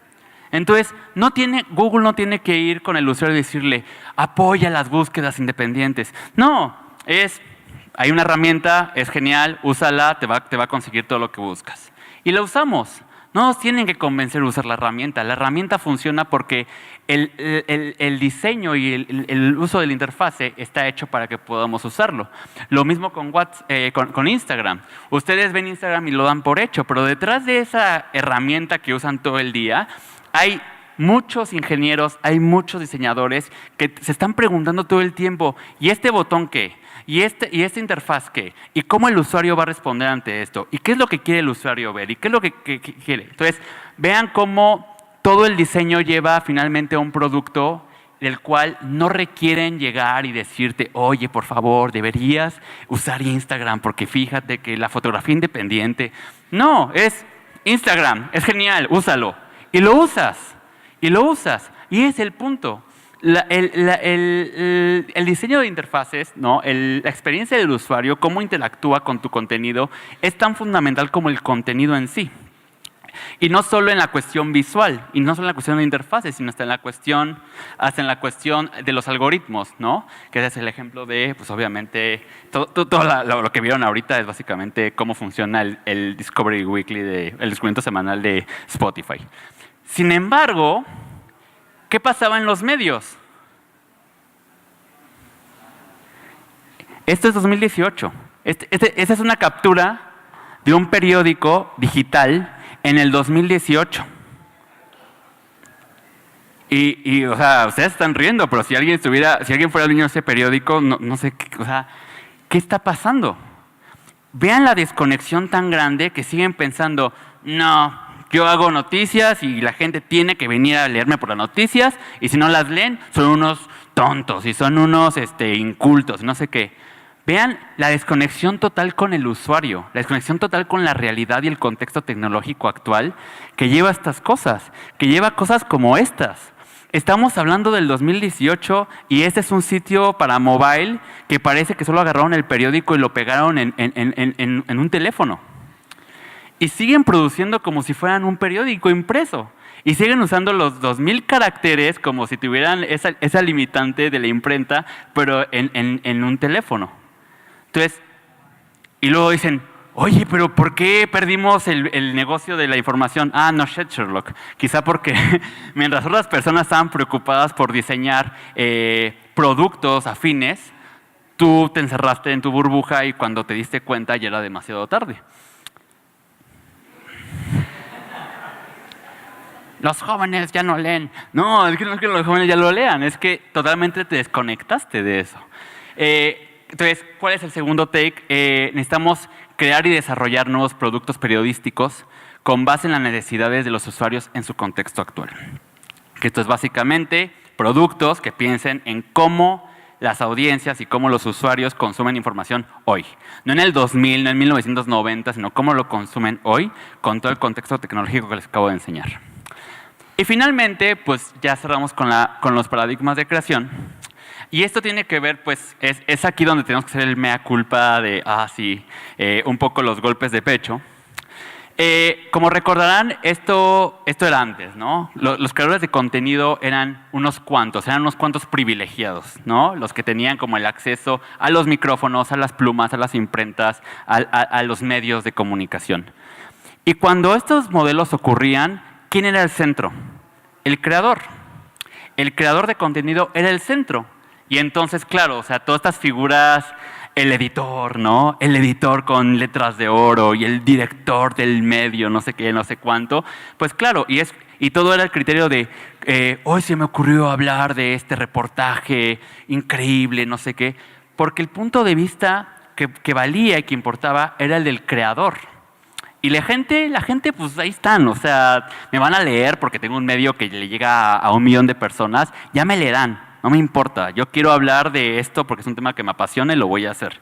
Entonces, Google no tiene que ir con el usuario y decirle, apoya las búsquedas independientes. No, hay una herramienta, es genial, úsala, te va a conseguir todo lo que buscas. Y la usamos. No nos tienen que convencer de usar la herramienta. La herramienta funciona porque el diseño y el uso de la interfase está hecho para que podamos usarlo. Lo mismo con Instagram. Ustedes ven Instagram y lo dan por hecho, pero detrás de esa herramienta que usan todo el día, hay muchos ingenieros, hay muchos diseñadores que se están preguntando todo el tiempo, ¿y este botón qué? ¿Y esta interfaz qué? ¿Y cómo el usuario va a responder ante esto? ¿Y qué es lo que quiere el usuario ver? ¿Y qué es lo que quiere? Entonces, vean cómo todo el diseño lleva finalmente a un producto del cual no requieren llegar y decirte, oye, por favor, deberías usar Instagram porque fíjate que la fotografía independiente. No, es Instagram, es genial, úsalo. Y lo usas, y es el punto. El diseño de interfaces, ¿no? La experiencia del usuario, cómo interactúa con tu contenido, es tan fundamental como el contenido en sí. Y no solo en la cuestión visual, y no solo en la cuestión de interfaces, sino hasta en la cuestión de los algoritmos, ¿no? Que ese es el ejemplo de, pues obviamente, todo lo que vieron ahorita es básicamente cómo funciona el Discovery Weekly, el descubrimiento semanal de Spotify. Sin embargo, ¿qué pasaba en los medios? Esto es 2018. Esta es una captura de un periódico digital en el 2018. Y o sea, ustedes están riendo, pero si alguien fuera el dueño de ese periódico, no sé, ¿qué está pasando? Vean la desconexión tan grande que siguen pensando, no, yo hago noticias y la gente tiene que venir a leerme por las noticias y si no las leen son unos tontos y son unos incultos, no sé qué. Vean la desconexión total con el usuario, la desconexión total con la realidad y el contexto tecnológico actual que lleva a estas cosas, que lleva a cosas como estas. Estamos hablando del 2018 y este es un sitio para mobile que parece que solo agarraron el periódico y lo pegaron en un teléfono. Y siguen produciendo como si fueran un periódico impreso. Y siguen usando los 2000 caracteres como si tuvieran esa limitante de la imprenta, pero en un teléfono. Entonces, y luego dicen, Oye, pero ¿por qué perdimos el negocio de la información? Ah, no sé, Sherlock. Quizá porque mientras otras personas estaban preocupadas por diseñar productos afines, tú te encerraste en tu burbuja y cuando te diste cuenta ya era demasiado tarde. Los jóvenes ya no leen. No, es que no es que los jóvenes ya lo lean, es que totalmente te desconectaste de eso. Entonces, ¿cuál es el segundo take? Necesitamos crear y desarrollar nuevos productos periodísticos con base en las necesidades de los usuarios en su contexto actual. Que esto es básicamente productos que piensen en cómo las audiencias y cómo los usuarios consumen información hoy. No en el 2000, no en 1990, sino cómo lo consumen hoy con todo el contexto tecnológico que les acabo de enseñar. Y finalmente, pues ya cerramos con los paradigmas de creación. Y esto tiene que ver, pues, es aquí donde tenemos que hacer el mea culpa de, un poco los golpes de pecho. Como recordarán, esto era antes, ¿no? Los creadores de contenido eran unos cuantos privilegiados, ¿no? Los que tenían como el acceso a los micrófonos, a las plumas, a las imprentas, a los medios de comunicación. Y cuando estos modelos ocurrían, ¿quién era el centro? El creador. El creador de contenido era el centro. Y entonces, claro, o sea, todas estas figuras, el editor, ¿no? El editor con letras de oro y el director del medio, no sé qué, no sé cuánto. Pues claro, y todo era el criterio de, hoy se me ocurrió hablar de este reportaje increíble, no sé qué. Porque el punto de vista que valía y que importaba era el del creador. Y la gente, pues ahí están, o sea, me van a leer porque tengo un medio que le llega a 1 millón de personas, ya me leerán, no me importa, yo quiero hablar de esto porque es un tema que me apasiona y lo voy a hacer.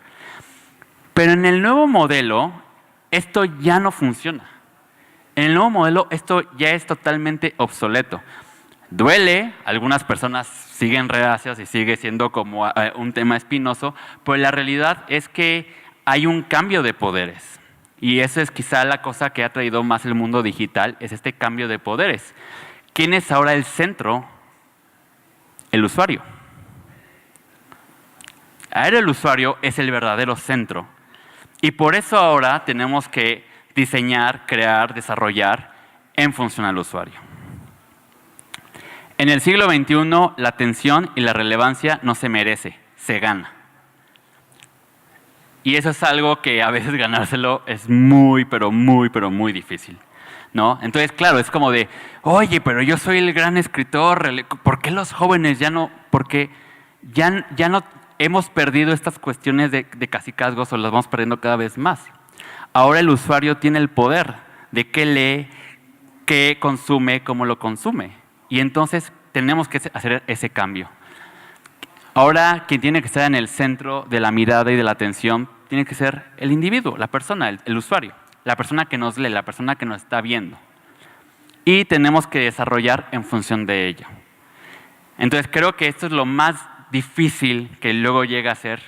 Pero en el nuevo modelo, esto ya no funciona. En el nuevo modelo, esto ya es totalmente obsoleto. Duele, algunas personas siguen reacias y sigue siendo como un tema espinoso, pero la realidad es que hay un cambio de poderes. Y eso es quizá la cosa que ha traído más el mundo digital, es este cambio de poderes. ¿Quién es ahora el centro? El usuario. Ahora el usuario es el verdadero centro. Y por eso ahora tenemos que diseñar, crear, desarrollar en función al usuario. En el siglo XXI, la atención y la relevancia no se merece, se gana. Y eso es algo que a veces ganárselo es muy, pero muy difícil, ¿no? Entonces, claro, es como de, oye, pero yo soy el gran escritor, ¿por qué los jóvenes ya no? Porque ya no hemos perdido estas cuestiones de cacicazgos o las vamos perdiendo cada vez más. Ahora el usuario tiene el poder de qué lee, qué consume, cómo lo consume. Y entonces tenemos que hacer ese cambio. Ahora, quien tiene que estar en el centro de la mirada y de la atención tiene que ser el individuo, la persona, el usuario, la persona que nos lee, la persona que nos está viendo. Y tenemos que desarrollar en función de ello. Entonces, creo que esto es lo más difícil que luego llega a ser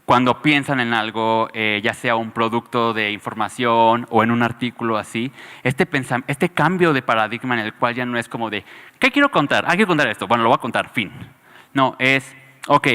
cuando piensan en algo, ya sea un producto de información o en un artículo así, este cambio de paradigma en el cual ya no es como de, ¿qué quiero contar? Quiero contar esto. Bueno, lo voy a contar, fin. No, es, ok,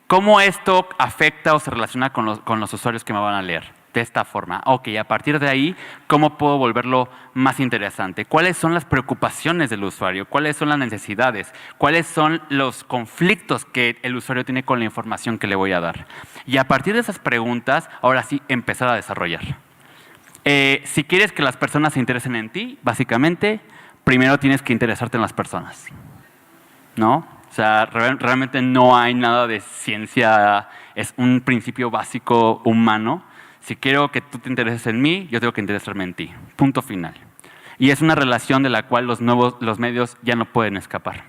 ¿cómo esto afecta o se relaciona con los usuarios que me van a leer? De esta forma. Ok, a partir de ahí, ¿cómo puedo volverlo más interesante? ¿Cuáles son las preocupaciones del usuario? ¿Cuáles son las necesidades? ¿Cuáles son los conflictos que el usuario tiene con la información que le voy a dar? Y a partir de esas preguntas, ahora sí, empezar a desarrollar. Si quieres que las personas se interesen en ti, básicamente, primero tienes que interesarte en las personas, ¿no? O sea, realmente no hay nada de ciencia, es un principio básico humano. Si quiero que tú te intereses en mí, yo tengo que interesarme en ti. Punto final. Y es una relación de la cual los medios ya no pueden escapar.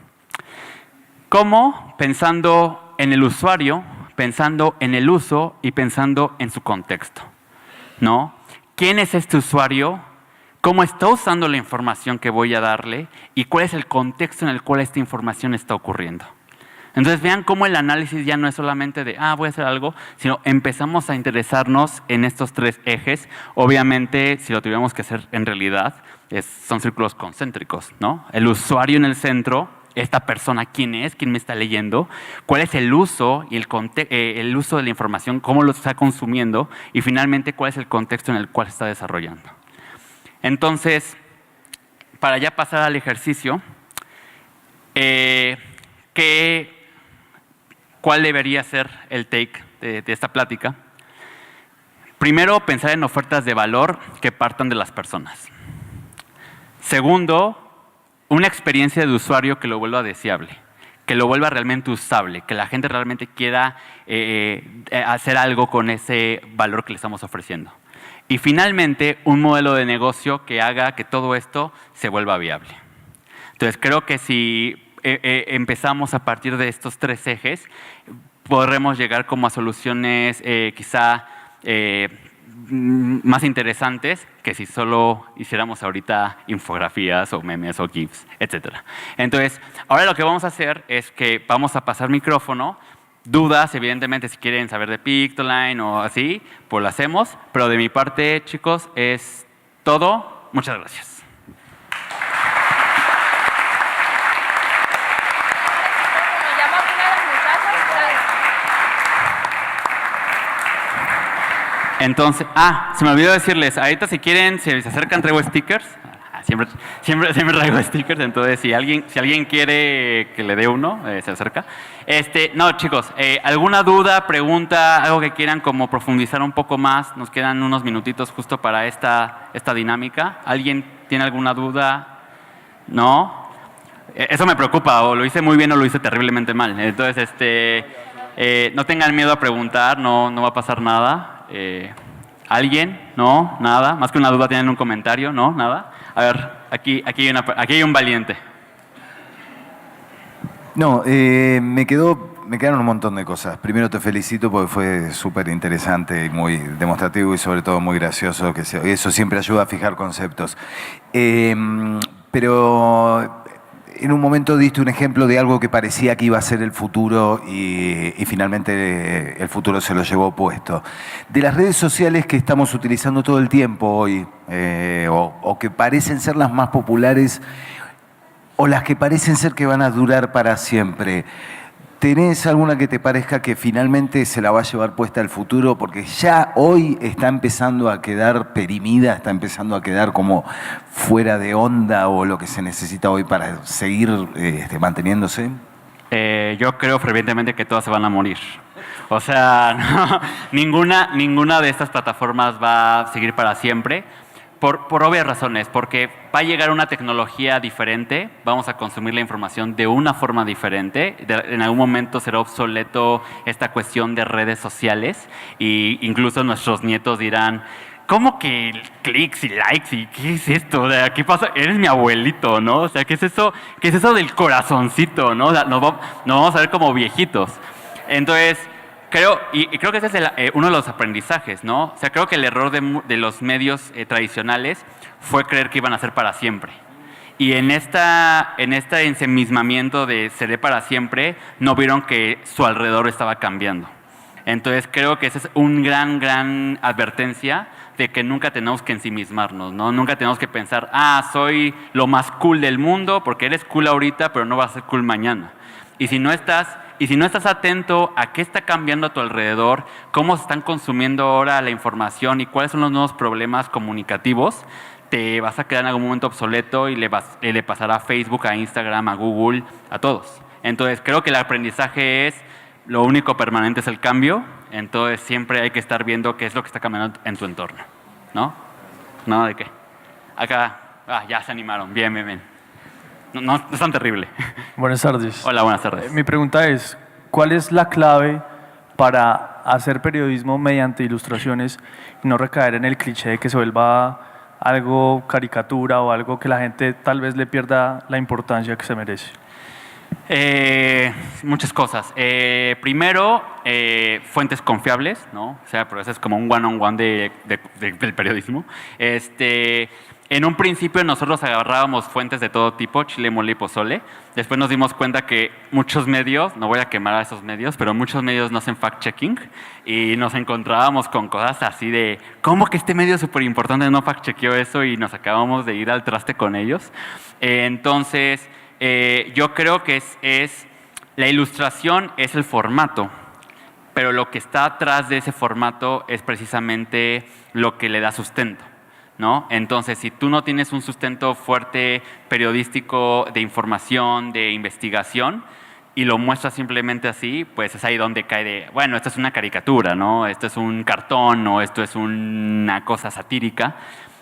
¿Cómo? Pensando en el usuario, pensando en el uso y pensando en su contexto, ¿no? ¿Quién es este usuario? ¿Cómo está usando la información que voy a darle? ¿Y cuál es el contexto en el cual esta información está ocurriendo? Entonces vean cómo el análisis ya no es solamente de, voy a hacer algo, sino empezamos a interesarnos en estos 3 ejes. Obviamente, si lo tuviéramos que hacer en realidad, son círculos concéntricos, ¿no? El usuario en el centro, esta persona quién es, quién me está leyendo, cuál es el uso y el uso de la información, cómo lo está consumiendo y finalmente cuál es el contexto en el cual se está desarrollando. Entonces, para ya pasar al ejercicio, ¿cuál debería ser el take de esta plática? Primero, pensar en ofertas de valor que partan de las personas. Segundo, una experiencia de usuario que lo vuelva deseable, que lo vuelva realmente usable, que la gente realmente quiera hacer algo con ese valor que le estamos ofreciendo. Y finalmente, un modelo de negocio que haga que todo esto se vuelva viable. Entonces, creo que si empezamos a partir de estos 3 ejes, podremos llegar como a soluciones quizá más interesantes que si solo hiciéramos ahorita infografías o memes o GIFs, etc. Entonces, ahora lo que vamos a hacer es que vamos a pasar micrófono. Dudas, evidentemente, si quieren saber de Pictoline o así, pues lo hacemos. Pero de mi parte, chicos, es todo. Muchas gracias. Entonces, se me olvidó decirles, ahorita si quieren, si se acercan, traigo stickers. Siempre traigo stickers, entonces si alguien quiere que le dé uno, se acerca. No, chicos, ¿alguna duda, pregunta, algo que quieran como profundizar un poco más? Nos quedan unos minutitos justo para esta dinámica. ¿Alguien tiene alguna duda? ¿No? Eso me preocupa, o lo hice muy bien o lo hice terriblemente mal. Entonces, no tengan miedo a preguntar, no va a pasar nada. ¿Alguien? ¿No? ¿Nada? Más que una duda, ¿tienen un comentario? ¿No? ¿Nada? A ver, aquí hay un valiente. No, me quedaron un montón de cosas. Primero te felicito porque fue súper interesante y muy demostrativo y sobre todo muy gracioso, que eso siempre ayuda a fijar conceptos. Pero en un momento diste un ejemplo de algo que parecía que iba a ser el futuro y finalmente el futuro se lo llevó puesto. De las redes sociales que estamos utilizando todo el tiempo hoy, o que parecen ser las más populares, o las que parecen ser que van a durar para siempre, ¿tenés alguna que te parezca que finalmente se la va a llevar puesta el futuro? Porque ya hoy está empezando a quedar perimida, está empezando a quedar como fuera de onda o lo que se necesita hoy para seguir manteniéndose. Yo creo fervientemente que todas se van a morir. O sea, no, ninguna de estas plataformas va a seguir para siempre. Por obvias razones, porque va a llegar una tecnología diferente, vamos a consumir la información de una forma diferente, en algún momento será obsoleto esta cuestión de redes sociales e incluso nuestros nietos dirán, ¿cómo que clics y likes y qué es esto? O sea, ¿qué pasa? Eres mi abuelito, ¿no? O sea, ¿qué es eso? ¿Qué es eso del corazoncito, no? O sea, nos vamos a ver como viejitos. Entonces, creo que ese es uno de los aprendizajes, ¿no? O sea, creo que el error de los medios tradicionales fue creer que iban a ser para siempre. Y en este ensimismamiento de seré para siempre, no vieron que su alrededor estaba cambiando. Entonces, creo que esa es una gran advertencia de que nunca tenemos que ensimismarnos, ¿no? Nunca tenemos que pensar, soy lo más cool del mundo, porque eres cool ahorita, pero no vas a ser cool mañana. Y si no estás atento a qué está cambiando a tu alrededor, cómo se están consumiendo ahora la información y cuáles son los nuevos problemas comunicativos, te vas a quedar en algún momento obsoleto y le pasará a Facebook, a Instagram, a Google, a todos. Entonces, creo que el aprendizaje es, lo único permanente es el cambio, entonces siempre hay que estar viendo qué es lo que está cambiando en tu entorno, ¿no? ¿No? ¿De qué? Acá, ya se animaron, bien. No es tan terrible. Buenas tardes. Hola, buenas tardes. Mi pregunta es, ¿cuál es la clave para hacer periodismo mediante ilustraciones y no recaer en el cliché de que se vuelva algo caricatura o algo que la gente tal vez le pierda la importancia que se merece? Muchas cosas. Primero, fuentes confiables, ¿no? O sea, pero eso es como un one-on-one del periodismo. En un principio nosotros agarrábamos fuentes de todo tipo, chile, mole y pozole. Después nos dimos cuenta que muchos medios, no voy a quemar a esos medios, pero muchos medios no hacen fact-checking y nos encontrábamos con cosas así de, ¿cómo que este medio súper importante no fact-chequeó eso? Y nos acabamos de ir al traste con ellos. Entonces, yo creo que la ilustración es el formato, pero lo que está atrás de ese formato es precisamente lo que le da sustento, ¿no? Entonces, si tú no tienes un sustento fuerte periodístico de información, de investigación, y lo muestras simplemente así, pues es ahí donde cae de, bueno, esto es una caricatura, ¿no? Esto es un cartón o esto es una cosa satírica.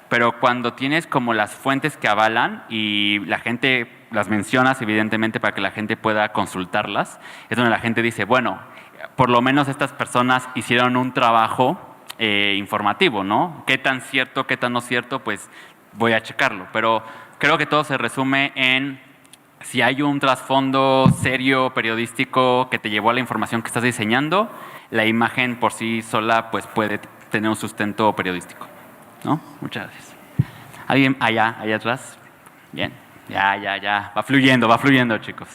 Pero cuando tienes como las fuentes que avalan y la gente las mencionas evidentemente para que la gente pueda consultarlas, es donde la gente dice, bueno, por lo menos estas personas hicieron un trabajo informativo, ¿no? ¿Qué tan cierto, qué tan no cierto? Pues voy a checarlo. Pero creo que todo se resume en si hay un trasfondo serio, periodístico, que te llevó a la información que estás diseñando, la imagen por sí sola pues puede tener un sustento periodístico, ¿no? Muchas gracias. ¿Alguien allá atrás? Bien, ya. Va fluyendo, chicos.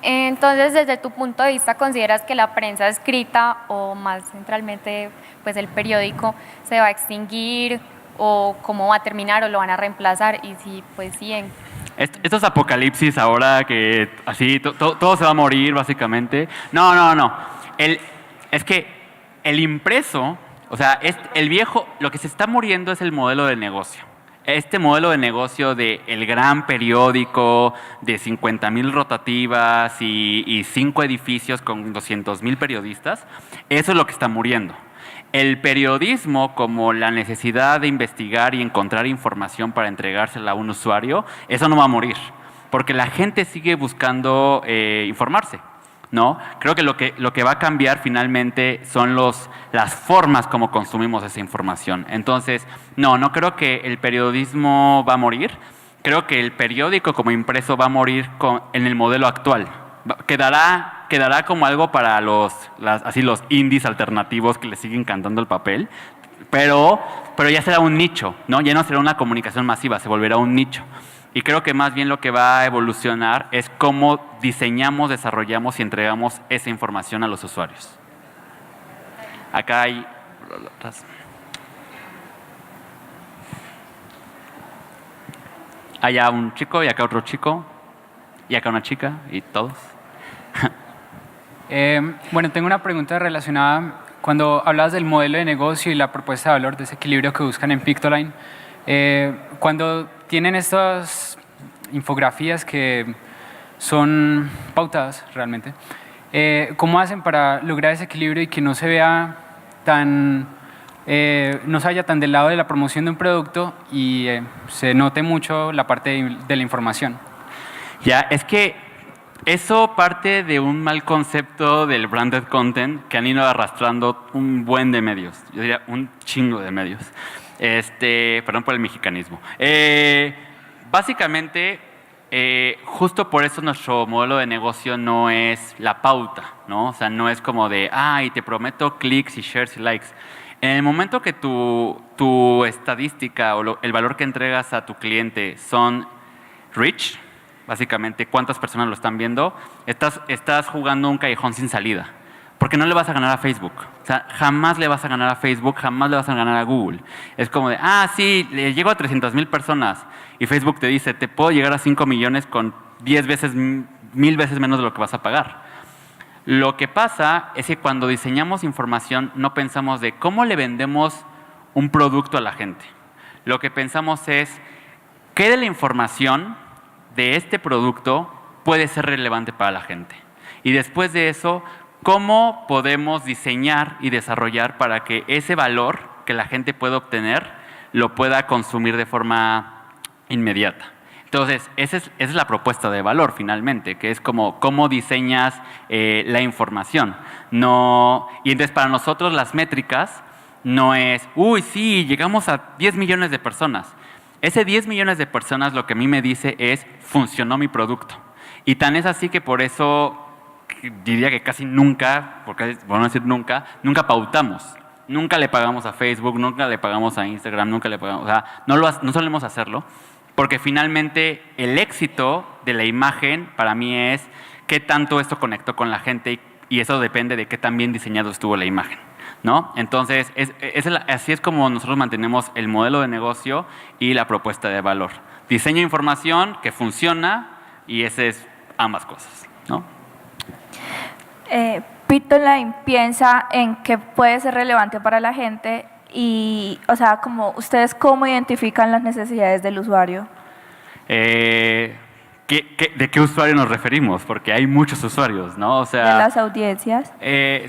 Entonces, desde tu punto de vista, ¿consideras que la prensa escrita o más centralmente pues el periódico se va a extinguir o cómo va a terminar o lo van a reemplazar? Y si, pues sí, Estos apocalipsis ahora que así todo se va a morir básicamente. No. Es que el impreso, o sea, el viejo, lo que se está muriendo es el modelo de negocio. Este modelo de negocio de el gran periódico de 50,000 rotativas y 5 edificios con 200,000 periodistas, eso es lo que está muriendo. El periodismo como la necesidad de investigar y encontrar información para entregársela a un usuario, eso no va a morir, porque la gente sigue buscando informarse, ¿no? Creo que lo que va a cambiar finalmente son las formas como consumimos esa información. Entonces, no creo que el periodismo va a morir. Creo que el periódico como impreso va a morir en el modelo actual. Quedará como algo para los indies alternativos que le siguen cantando el papel, pero ya será un nicho, ¿no? Ya no será una comunicación masiva, se volverá un nicho. Y creo que más bien lo que va a evolucionar es cómo diseñamos, desarrollamos y entregamos esa información a los usuarios. Acá hay... Allá un chico y acá otro chico y acá una chica y todos. Bueno, tengo una pregunta relacionada. Cuando hablabas del modelo de negocio y la propuesta de valor, de ese equilibrio que buscan en Pictoline, cuando tienen estas infografías que son pautadas realmente, ¿cómo hacen para lograr ese equilibrio y que no se vea no se vaya tan del lado de la promoción de un producto y se note mucho la parte de la información? Ya, es que eso parte de un mal concepto del branded content que han ido arrastrando un buen de medios, yo diría un chingo de medios. Perdón por el mexicanismo. Básicamente, justo por eso nuestro modelo de negocio no es la pauta, ¿no? O sea, no es como de, y te prometo clics y shares y likes. En el momento que tu estadística o el valor que entregas a tu cliente son reach, básicamente cuántas personas lo están viendo, estás jugando un callejón sin salida. Porque no le vas a ganar a Facebook. O sea, jamás le vas a ganar a Facebook, jamás le vas a ganar a Google. Es como de, sí, le llego a 300,000 personas y Facebook te dice, te puedo llegar a 5 millones con 10 veces, 1000 veces menos de lo que vas a pagar. Lo que pasa es que cuando diseñamos información no pensamos de cómo le vendemos un producto a la gente. Lo que pensamos es, ¿qué de la información de este producto puede ser relevante para la gente? Y después de eso, ¿cómo podemos diseñar y desarrollar para que ese valor que la gente puede obtener lo pueda consumir de forma inmediata? Entonces, esa es la propuesta de valor finalmente, que es como cómo diseñas la información. Y entonces para nosotros las métricas no es, sí, llegamos a 10 millones de personas. Ese 10 millones de personas lo que a mí me dice es, funcionó mi producto. Y tan es así que por eso diría que casi nunca, porque por no decir nunca pautamos. Nunca le pagamos a Facebook, nunca le pagamos a Instagram, nunca le pagamos, o sea, no solemos hacerlo, porque finalmente el éxito de la imagen para mí es qué tanto esto conectó con la gente y eso depende de qué tan bien diseñado estuvo la imagen, ¿no? Entonces, así es como nosotros mantenemos el modelo de negocio y la propuesta de valor. Diseño de información que funciona y ese es ambas cosas, ¿no? Pictoline piensa en qué puede ser relevante para la gente y, o sea, como ustedes cómo identifican las necesidades del usuario. ¿De qué usuario nos referimos? Porque hay muchos usuarios, ¿no? O sea, De las audiencias.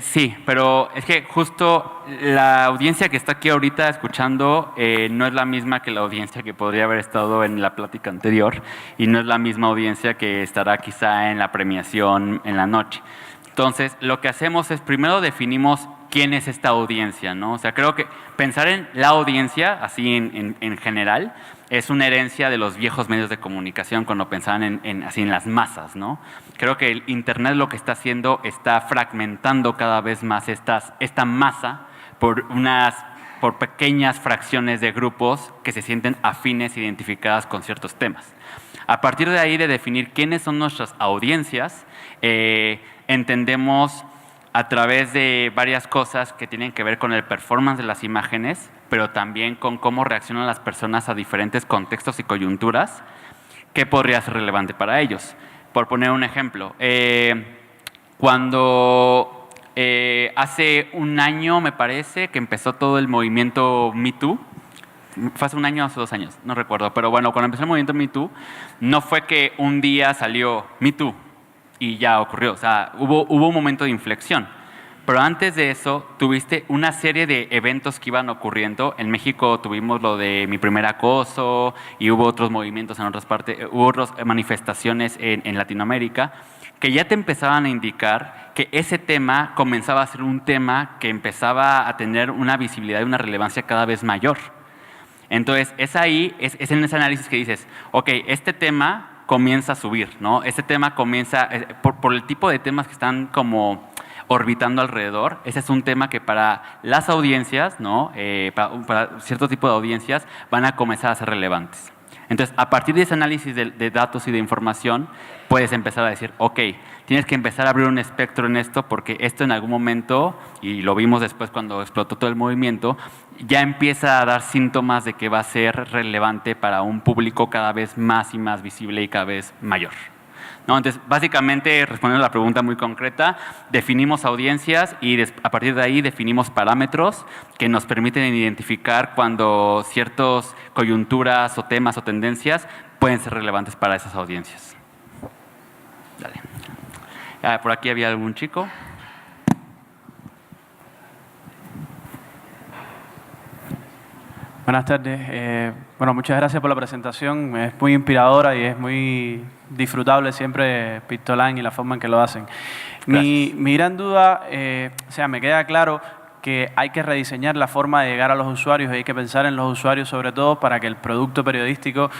Sí, pero es que justo la audiencia que está aquí ahorita escuchando no es la misma que la audiencia que podría haber estado en la plática anterior y no es la misma audiencia que estará quizá en la premiación en la noche. Entonces, lo que hacemos es primero definimos quién es esta audiencia, ¿no? O sea, creo que pensar en la audiencia, así en general, es una herencia de los viejos medios de comunicación cuando pensaban así en las masas, ¿no? Creo que el Internet lo que está haciendo está fragmentando cada vez más esta masa por pequeñas fracciones de grupos que se sienten afines, identificadas con ciertos temas. A partir de ahí, de definir quiénes son nuestras audiencias, entendemos a través de varias cosas que tienen que ver con el performance de las imágenes, pero también con cómo reaccionan las personas a diferentes contextos y coyunturas, qué podría ser relevante para ellos. Por poner un ejemplo, cuando hace un año, me parece, que empezó todo el movimiento Me Too, fue hace un año o hace 2 años, no recuerdo, pero bueno, cuando empezó el movimiento Me Too, no fue que un día salió Me Too y ya ocurrió, o sea, hubo un momento de inflexión. Pero antes de eso, tuviste una serie de eventos que iban ocurriendo. En México tuvimos lo de Mi Primer Acoso y hubo otros movimientos en otras partes, hubo otras manifestaciones en Latinoamérica que ya te empezaban a indicar que ese tema comenzaba a ser un tema que empezaba a tener una visibilidad y una relevancia cada vez mayor. Entonces, es ahí, es en ese análisis que dices, ok, este tema comienza a subir, ¿no? Este tema comienza, por el tipo de temas que están como orbitando alrededor, ese es un tema que para las audiencias, ¿no? Para cierto tipo de audiencias, van a comenzar a ser relevantes. Entonces, a partir de ese análisis de datos y de información, puedes empezar a decir, ok, tienes que empezar a abrir un espectro en esto porque esto en algún momento, y lo vimos después cuando explotó todo el movimiento, ya empieza a dar síntomas de que va a ser relevante para un público cada vez más y más visible y cada vez mayor. ¿No? Entonces, básicamente, respondiendo a la pregunta muy concreta, definimos audiencias y a partir de ahí definimos parámetros que nos permiten identificar cuando ciertas coyunturas o temas o tendencias pueden ser relevantes para esas audiencias. Dale. Por aquí había algún chico. Buenas tardes. Bueno, muchas gracias por la presentación. Es muy inspiradora y es muy disfrutable siempre Pictoline y la forma en que lo hacen. Mi gran duda, o sea, me queda claro que hay que rediseñar la forma de llegar a los usuarios y hay que pensar en los usuarios sobre todo para que el producto periodístico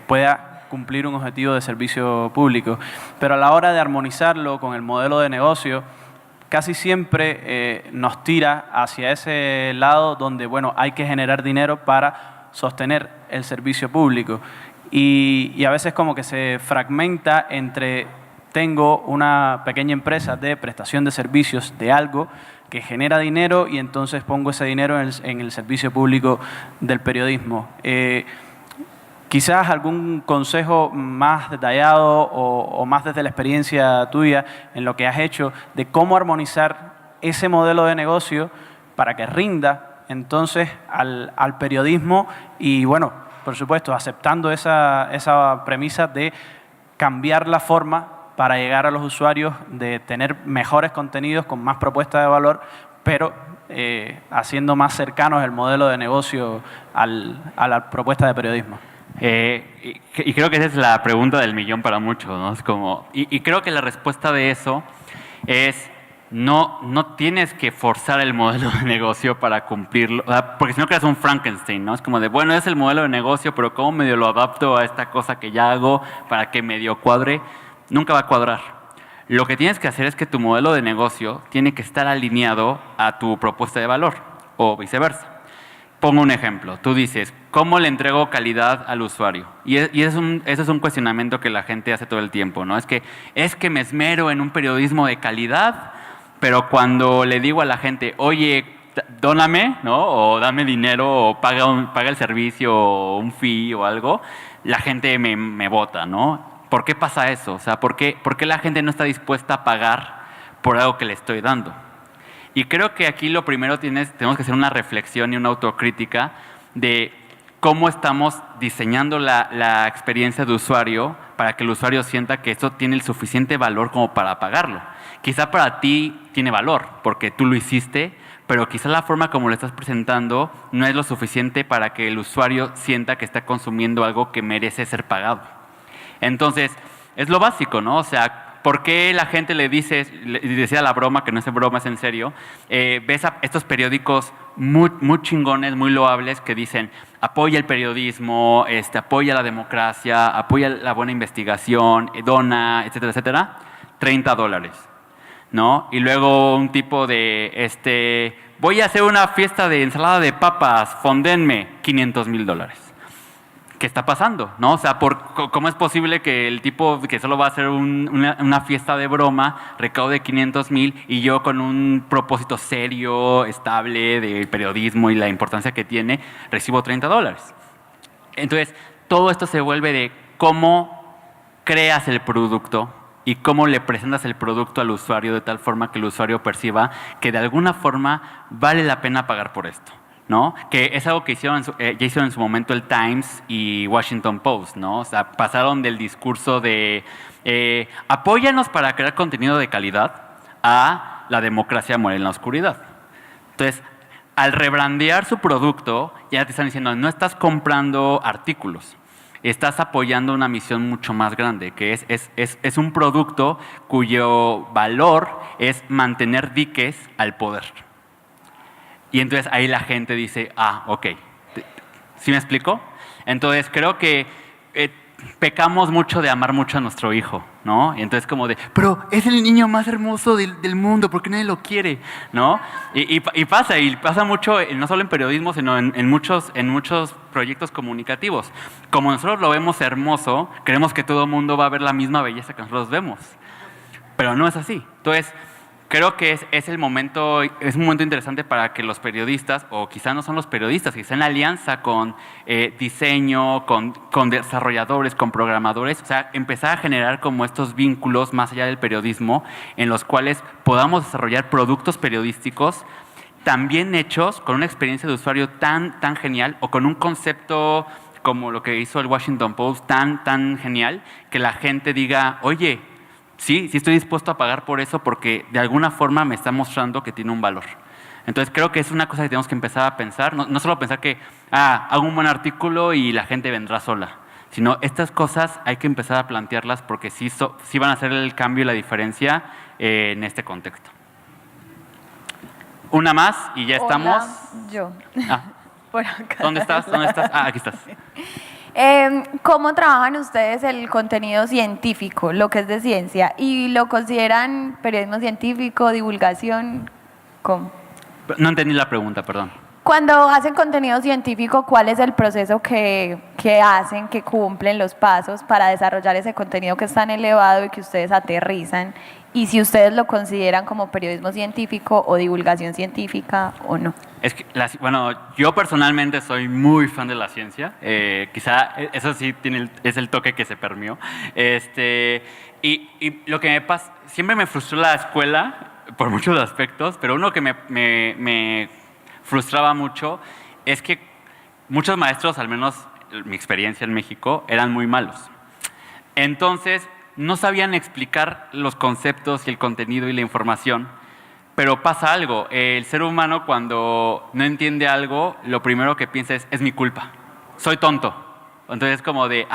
pueda cumplir un objetivo de servicio público. Pero a la hora de armonizarlo con el modelo de negocio, casi siempre nos tira hacia ese lado donde, bueno, hay que generar dinero para sostener el servicio público. Y a veces como que se fragmenta entre tengo una pequeña empresa de prestación de servicios de algo que genera dinero y entonces pongo ese dinero en el servicio público del periodismo. Quizás algún consejo más detallado o más desde la experiencia tuya en lo que has hecho de cómo armonizar ese modelo de negocio para que rinda entonces al periodismo y, bueno, por supuesto, aceptando esa premisa de cambiar la forma para llegar a los usuarios, de tener mejores contenidos con más propuestas de valor, pero haciendo más cercanos el modelo de negocio a la propuesta de periodismo. Y creo que esa es la pregunta del millón para muchos, ¿no? Es como, y creo que la respuesta de eso es no tienes que forzar el modelo de negocio para cumplirlo, o sea, porque si no creas un Frankenstein, ¿no? Es como de, bueno, es el modelo de negocio, pero ¿cómo medio lo adapto a esta cosa que ya hago para que medio cuadre? Nunca va a cuadrar. Lo que tienes que hacer es que tu modelo de negocio tiene que estar alineado a tu propuesta de valor o viceversa. Pongo un ejemplo. Tú dices, ¿cómo le entrego calidad al usuario? Y ese es un cuestionamiento que la gente hace todo el tiempo, ¿no? Es que me esmero en un periodismo de calidad, pero cuando le digo a la gente, oye, dóname, ¿no? O dame dinero, o paga el servicio, o un fee o algo, la gente me vota, ¿no? ¿Por qué pasa eso? O sea, ¿por qué la gente no está dispuesta a pagar por algo que le estoy dando? Y creo que aquí lo primero tenemos que hacer una reflexión y una autocrítica de cómo estamos diseñando la experiencia de usuario para que el usuario sienta que esto tiene el suficiente valor como para pagarlo. Quizá para ti tiene valor porque tú lo hiciste, pero quizá la forma como lo estás presentando no es lo suficiente para que el usuario sienta que está consumiendo algo que merece ser pagado. Entonces, es lo básico, ¿no? O sea, ¿por qué la gente le decía la broma, que no es broma, es en serio? Ves a estos periódicos muy chingones, muy loables, que dicen, apoya el periodismo, apoya la democracia, apoya la buena investigación, dona, etcétera, etcétera, $30. ¿No? Y luego un tipo de, voy a hacer una fiesta de ensalada de papas, fondenme, $500,000. ¿Qué está pasando? ¿No? O sea, ¿cómo es posible que el tipo que solo va a hacer una fiesta de broma recaude 500,000 y yo con un propósito serio, estable de periodismo y la importancia que tiene, recibo $30? Entonces, todo esto se vuelve de cómo creas el producto y cómo le presentas el producto al usuario de tal forma que el usuario perciba que de alguna forma vale la pena pagar por esto, ¿no? Que es algo que ya hicieron en su momento el Times y Washington Post, ¿no? O sea, pasaron del discurso de apóyanos para crear contenido de calidad a la democracia muere en la oscuridad. Entonces, al rebrandear su producto, ya te están diciendo, no estás comprando artículos, estás apoyando una misión mucho más grande, que es un producto cuyo valor es mantener diques al poder. Y entonces ahí la gente dice, ok. ¿Sí me explico? Entonces creo que pecamos mucho de amar mucho a nuestro hijo, ¿no? Y entonces como de, pero es el niño más hermoso del mundo, ¿por qué nadie lo quiere? ¿No? Y pasa mucho, no solo en periodismo, sino en muchos proyectos comunicativos. Como nosotros lo vemos hermoso, creemos que todo el mundo va a ver la misma belleza que nosotros vemos. Pero no es así. Entonces, creo que es un momento interesante para que los periodistas, o quizá no son los periodistas, quizá en alianza con diseño, con desarrolladores, con programadores, o sea, empezar a generar como estos vínculos más allá del periodismo, en los cuales podamos desarrollar productos periodísticos también hechos con una experiencia de usuario tan genial, o con un concepto como lo que hizo el Washington Post tan genial, que la gente diga, oye, sí estoy dispuesto a pagar por eso porque de alguna forma me está mostrando que tiene un valor. Entonces creo que es una cosa que tenemos que empezar a pensar, no solo pensar que hago un buen artículo y la gente vendrá sola, sino estas cosas hay que empezar a plantearlas porque sí van a hacer el cambio y la diferencia en este contexto. Una más y ya estamos. Hola, yo. Por acá. ¿Dónde estás? Aquí estás. ¿Cómo trabajan ustedes el contenido científico, lo que es de ciencia? ¿Y lo consideran periodismo científico, divulgación? ¿Cómo? No entendí la pregunta, perdón. Cuando hacen contenido científico, ¿cuál es el proceso que hacen, que cumplen los pasos para desarrollar ese contenido que es tan elevado y que ustedes aterrizan? Y si ustedes lo consideran como periodismo científico o divulgación científica o no. Es que, yo personalmente soy muy fan de la ciencia. Quizá eso sí es el toque que se permeó. Y lo que me pasa, siempre me frustró la escuela por muchos aspectos, pero uno que me frustraba mucho es que muchos maestros, al menos mi experiencia en México, eran muy malos. Entonces, no sabían explicar los conceptos y el contenido y la información, pero pasa algo. El ser humano cuando no entiende algo, lo primero que piensa es mi culpa, soy tonto. Entonces es como de,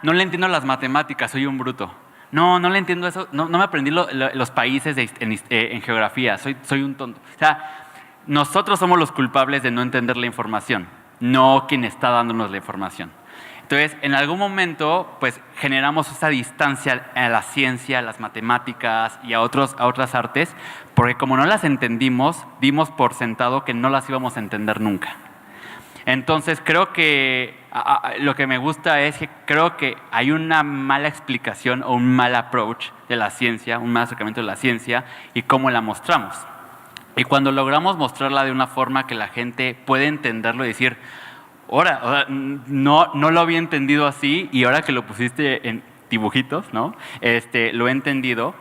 no le entiendo las matemáticas, soy un bruto. No le entiendo eso, no me aprendí los países en geografía, soy un tonto. O sea, nosotros somos los culpables de no entender la información, no quien está dándonos la información. Entonces, en algún momento, pues generamos esa distancia a la ciencia, a las matemáticas y a otras artes, porque como no las entendimos, dimos por sentado que no las íbamos a entender nunca. Entonces creo que lo que me gusta es que creo que hay una mala explicación o un mal approach de la ciencia, un mal acercamiento de la ciencia y cómo la mostramos. Y cuando logramos mostrarla de una forma que la gente puede entenderlo y decir, ahora, no lo había entendido así y ahora que lo pusiste en dibujitos, ¿no? Lo he entendido.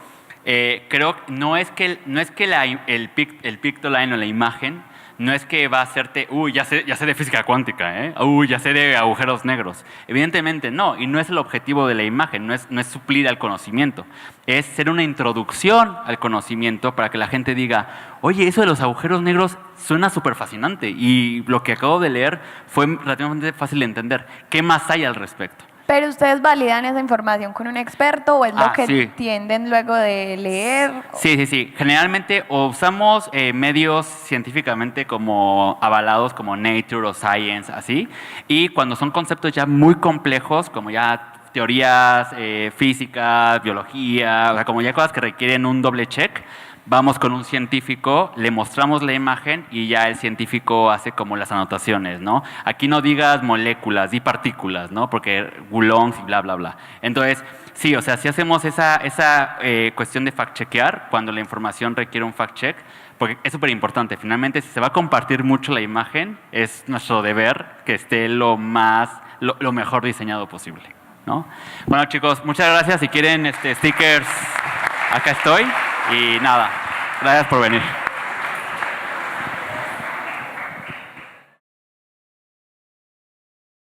Creo que no es que el Pictoline o la imagen no es que va a hacerte, ya sé de física cuántica, ya sé de agujeros negros. Evidentemente no, y no es el objetivo de la imagen, no es suplir al conocimiento. Es ser una introducción al conocimiento para que la gente diga, oye, eso de los agujeros negros suena súper fascinante y lo que acabo de leer fue relativamente fácil de entender. ¿Qué más hay al respecto? ¿Pero ustedes validan esa información con un experto o es lo que sí. tienden luego de leer? Sí. Generalmente o usamos medios científicamente como avalados como Nature o Science, así. Y cuando son conceptos ya muy complejos, como ya teorías físicas, biología, o sea, como ya cosas que requieren un doble check, vamos con un científico, le mostramos la imagen y ya el científico hace como las anotaciones, ¿no? Aquí no digas moléculas, di partículas, ¿no? Porque Coulomb y bla, bla, bla. Entonces, sí, o sea, si hacemos esa cuestión de fact-checkear, cuando la información requiere un fact-check, porque es súper importante. Finalmente, si se va a compartir mucho la imagen, es nuestro deber que esté lo mejor diseñado posible, ¿no? Bueno, chicos, muchas gracias. Si quieren stickers, acá estoy. Y nada, gracias por venir.